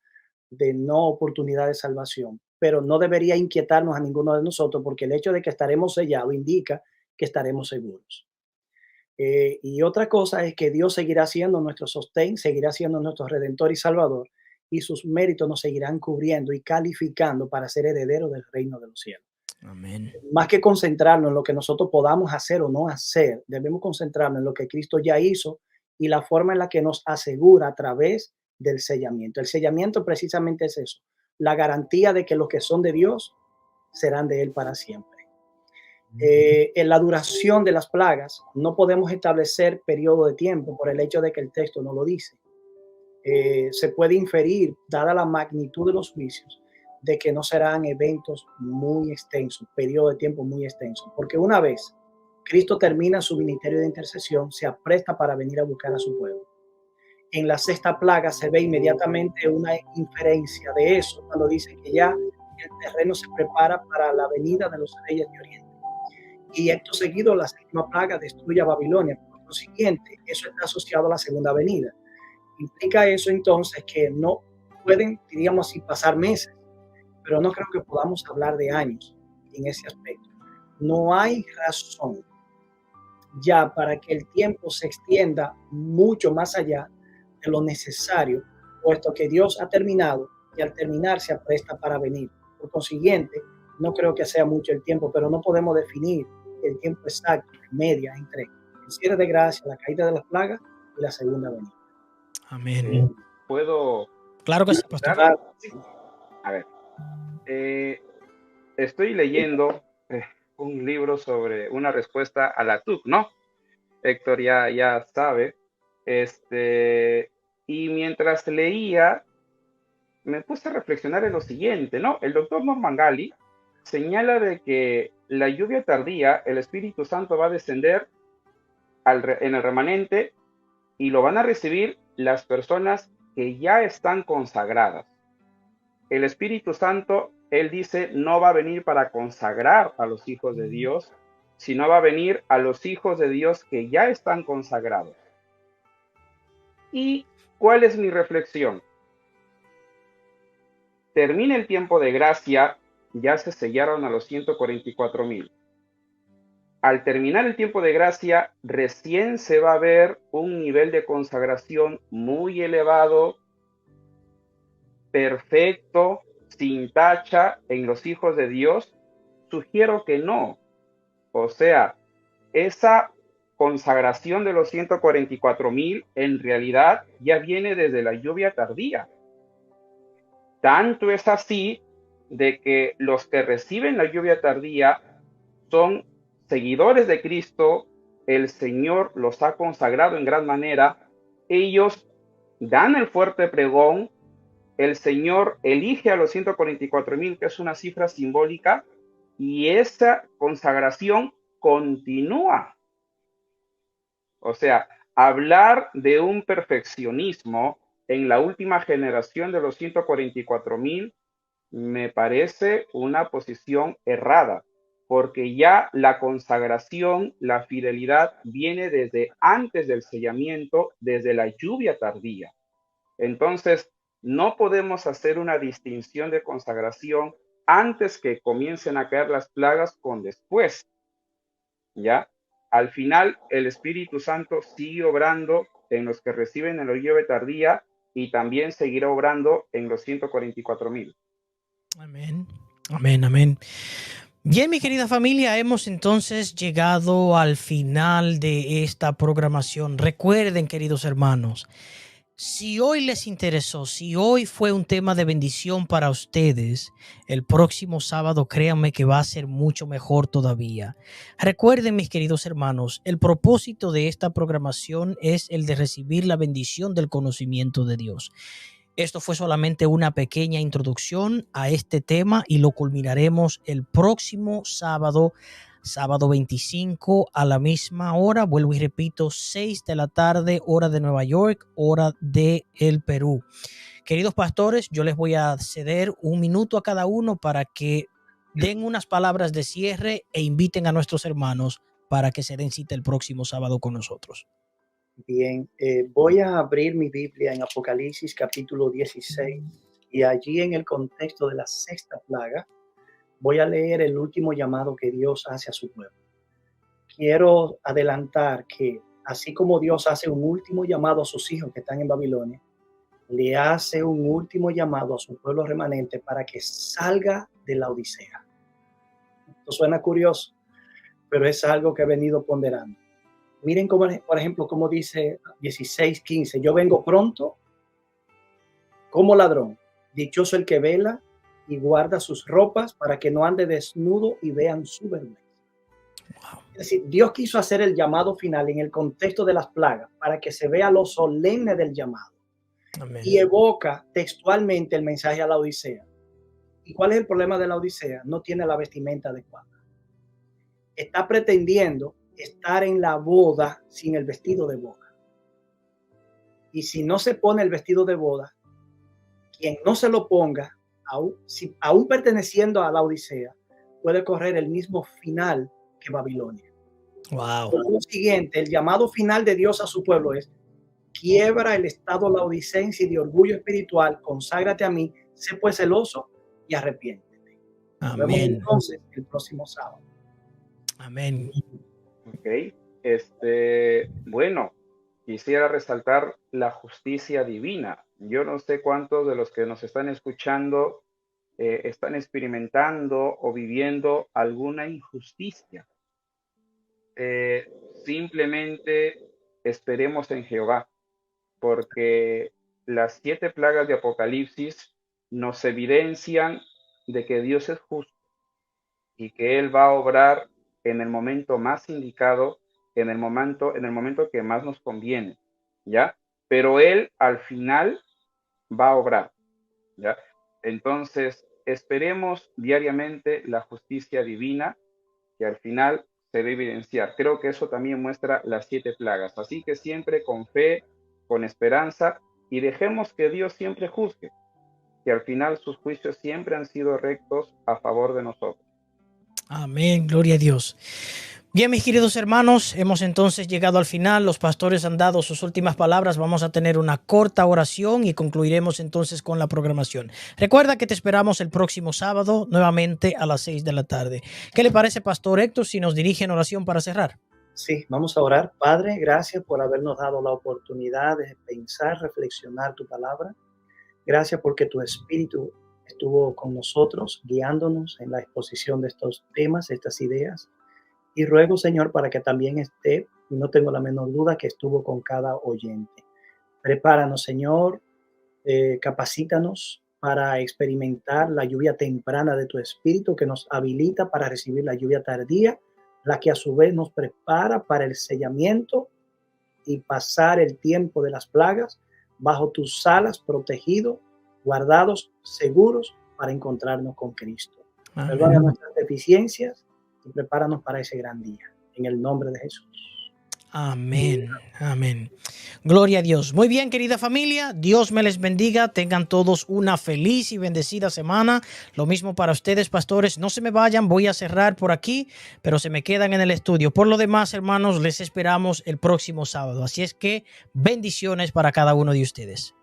de no oportunidad de salvación. Pero no debería inquietarnos a ninguno de nosotros porque el hecho de que estaremos sellados indica que estaremos seguros. Y otra cosa es que Dios seguirá siendo nuestro sostén, seguirá siendo nuestro redentor y salvador, y sus méritos nos seguirán cubriendo y calificando para ser herederos del reino de los cielos. Amén. Más que concentrarnos en lo que nosotros podamos hacer o no hacer, debemos concentrarnos en lo que Cristo ya hizo y la forma en la que nos asegura a través del sellamiento. El sellamiento precisamente es eso, la garantía de que los que son de Dios serán de Él para siempre. En la duración de las plagas no podemos establecer periodo de tiempo por el hecho de que el texto no lo dice. Se puede inferir, dada la magnitud de los juicios, de que no serán eventos muy extensos, periodo de tiempo muy extenso, porque una vez Cristo termina su ministerio de intercesión, se apresta para venir a buscar a su pueblo. En la sexta plaga se ve inmediatamente una inferencia de eso, cuando dice que ya el terreno se prepara para la venida de los reyes de Oriente. Y acto seguido, la séptima plaga destruye a Babilonia. Por lo siguiente, eso está asociado a la segunda venida. Implica eso entonces que no pueden, diríamos así, pasar meses, pero no creo que podamos hablar de años en ese aspecto. No hay razón ya para que el tiempo se extienda mucho más allá de lo necesario, puesto que Dios ha terminado y al terminar se apresta para venir. Por consiguiente, no creo que sea mucho el tiempo, pero no podemos definir el tiempo exacto, media, entre el cierre de gracia, la caída de las plagas y la segunda venida. Amén. ¿Puedo? Claro que sí, pastor. Claro. A ver, estoy leyendo un libro sobre una respuesta a la TUC, ¿no? Héctor ya sabe. Y mientras leía, me puse a reflexionar en lo siguiente, ¿no? El doctor Norman Gali señala de que la lluvia tardía, el Espíritu Santo va a descender en el remanente y lo van a recibir las personas que ya están consagradas. El Espíritu Santo, él dice, no va a venir para consagrar a los hijos de Dios, sino va a venir a los hijos de Dios que ya están consagrados. ¿Y cuál es mi reflexión? Termina el tiempo de gracia, ya se sellaron a los 144,000. Al terminar el tiempo de gracia, recién se va a ver un nivel de consagración muy elevado, perfecto, sin tacha en los hijos de Dios. Sugiero que no. O sea, esa consagración de los 144,000 en realidad ya viene desde la lluvia tardía. Tanto es así de que los que reciben la lluvia tardía son seguidores de Cristo, el Señor los ha consagrado en gran manera, ellos dan el fuerte pregón, el Señor elige a los 144,000, que es una cifra simbólica, y esa consagración continúa. O sea, hablar de un perfeccionismo en la última generación de los 144,000 me parece una posición errada, porque ya la consagración, la fidelidad viene desde antes del sellamiento, desde la lluvia tardía. Entonces, no podemos hacer una distinción de consagración antes que comiencen a caer las plagas con después. ¿Ya? Al final, el Espíritu Santo sigue obrando en los que reciben en la lluvia tardía y también seguirá obrando en los 144,000. Amén, amén, amén. Bien, mi querida familia, hemos entonces llegado al final de esta programación. Recuerden, queridos hermanos, Si hoy les interesó, si hoy fue un tema de bendición para ustedes, el próximo sábado créanme que va a ser mucho mejor todavía. Recuerden, mis queridos hermanos, el propósito de esta programación es el de recibir la bendición del conocimiento de Dios. Esto fue solamente una pequeña introducción a este tema y lo culminaremos el próximo sábado 25 a la misma hora. Vuelvo y repito, 6 de la tarde, hora de Nueva York, hora de el Perú. Queridos pastores, yo les voy a ceder un minuto a cada uno para que den unas palabras de cierre e inviten a nuestros hermanos para que se den cita el próximo sábado con nosotros. Bien, voy a abrir mi Biblia en Apocalipsis capítulo 16 y allí en el contexto de la sexta plaga voy a leer el último llamado que Dios hace a su pueblo. Quiero adelantar que así como Dios hace un último llamado a sus hijos que están en Babilonia, le hace un último llamado a su pueblo remanente para que salga de la Odisea. Esto suena curioso, pero es algo que he venido ponderando. Miren, cómo, por ejemplo, como dice 16:15, yo vengo pronto como ladrón. Dichoso el que vela y guarda sus ropas para que no ande desnudo y vean su vergüenza. Wow. Es decir, Dios quiso hacer el llamado final en el contexto de las plagas para que se vea lo solemne del llamado. Amén. Y evoca textualmente el mensaje a la Odisea. ¿Y cuál es el problema de la Odisea? No tiene la vestimenta adecuada. Está pretendiendo estar en la boda sin el vestido de boda. Y si no se pone el vestido de boda, quien no se lo ponga, aún perteneciendo a la Odisea, puede correr el mismo final que Babilonia. Wow. Por lo siguiente, el llamado final de Dios a su pueblo es: quiebra el estado laodicense y de orgullo espiritual, conságrate a mí, sé pues celoso y arrepiéntete. Amén. Nos vemos entonces el próximo sábado. Amén. Ok, bueno, quisiera resaltar la justicia divina. Yo no sé cuántos de los que nos están escuchando están experimentando o viviendo alguna injusticia. Simplemente esperemos en Jehová, porque las 7 plagas de Apocalipsis nos evidencian de que Dios es justo y que Él va a obrar en el momento más indicado, en el momento que más nos conviene, ¿ya? Pero Él al final va a obrar, ¿ya? Entonces, esperemos diariamente la justicia divina que al final se debe evidenciar. Creo que eso también muestra las 7 plagas. Así que siempre con fe, con esperanza, y dejemos que Dios siempre juzgue, que al final sus juicios siempre han sido rectos a favor de nosotros. Amén, gloria a Dios. Bien, mis queridos hermanos, hemos entonces llegado al final. Los pastores han dado sus últimas palabras. Vamos a tener una corta oración y concluiremos entonces con la programación. Recuerda que te esperamos el próximo sábado nuevamente a las 6 de la tarde. ¿Qué le parece, Pastor Héctor, si nos dirige en oración para cerrar? Sí, vamos a orar. Padre, gracias por habernos dado la oportunidad de pensar, reflexionar tu palabra. Gracias porque tu Espíritu estuvo con nosotros, guiándonos en la exposición de estos temas, estas ideas. Y ruego, Señor, para que también esté, y no tengo la menor duda, que estuvo con cada oyente. Prepáranos, Señor, capacítanos para experimentar la lluvia temprana de tu Espíritu, que nos habilita para recibir la lluvia tardía, la que a su vez nos prepara para el sellamiento y pasar el tiempo de las plagas bajo tus alas, protegidos, guardados, seguros, para encontrarnos con Cristo. Perdona nuestras deficiencias y prepáranos para ese gran día. En el nombre de Jesús. Amén, amén. Gloria a Dios. Muy bien, querida familia, Dios me les bendiga. Tengan todos una feliz y bendecida semana. Lo mismo para ustedes, pastores. No se me vayan, voy a cerrar por aquí, pero se me quedan en el estudio. Por lo demás, hermanos, les esperamos el próximo sábado. Así es que bendiciones para cada uno de ustedes.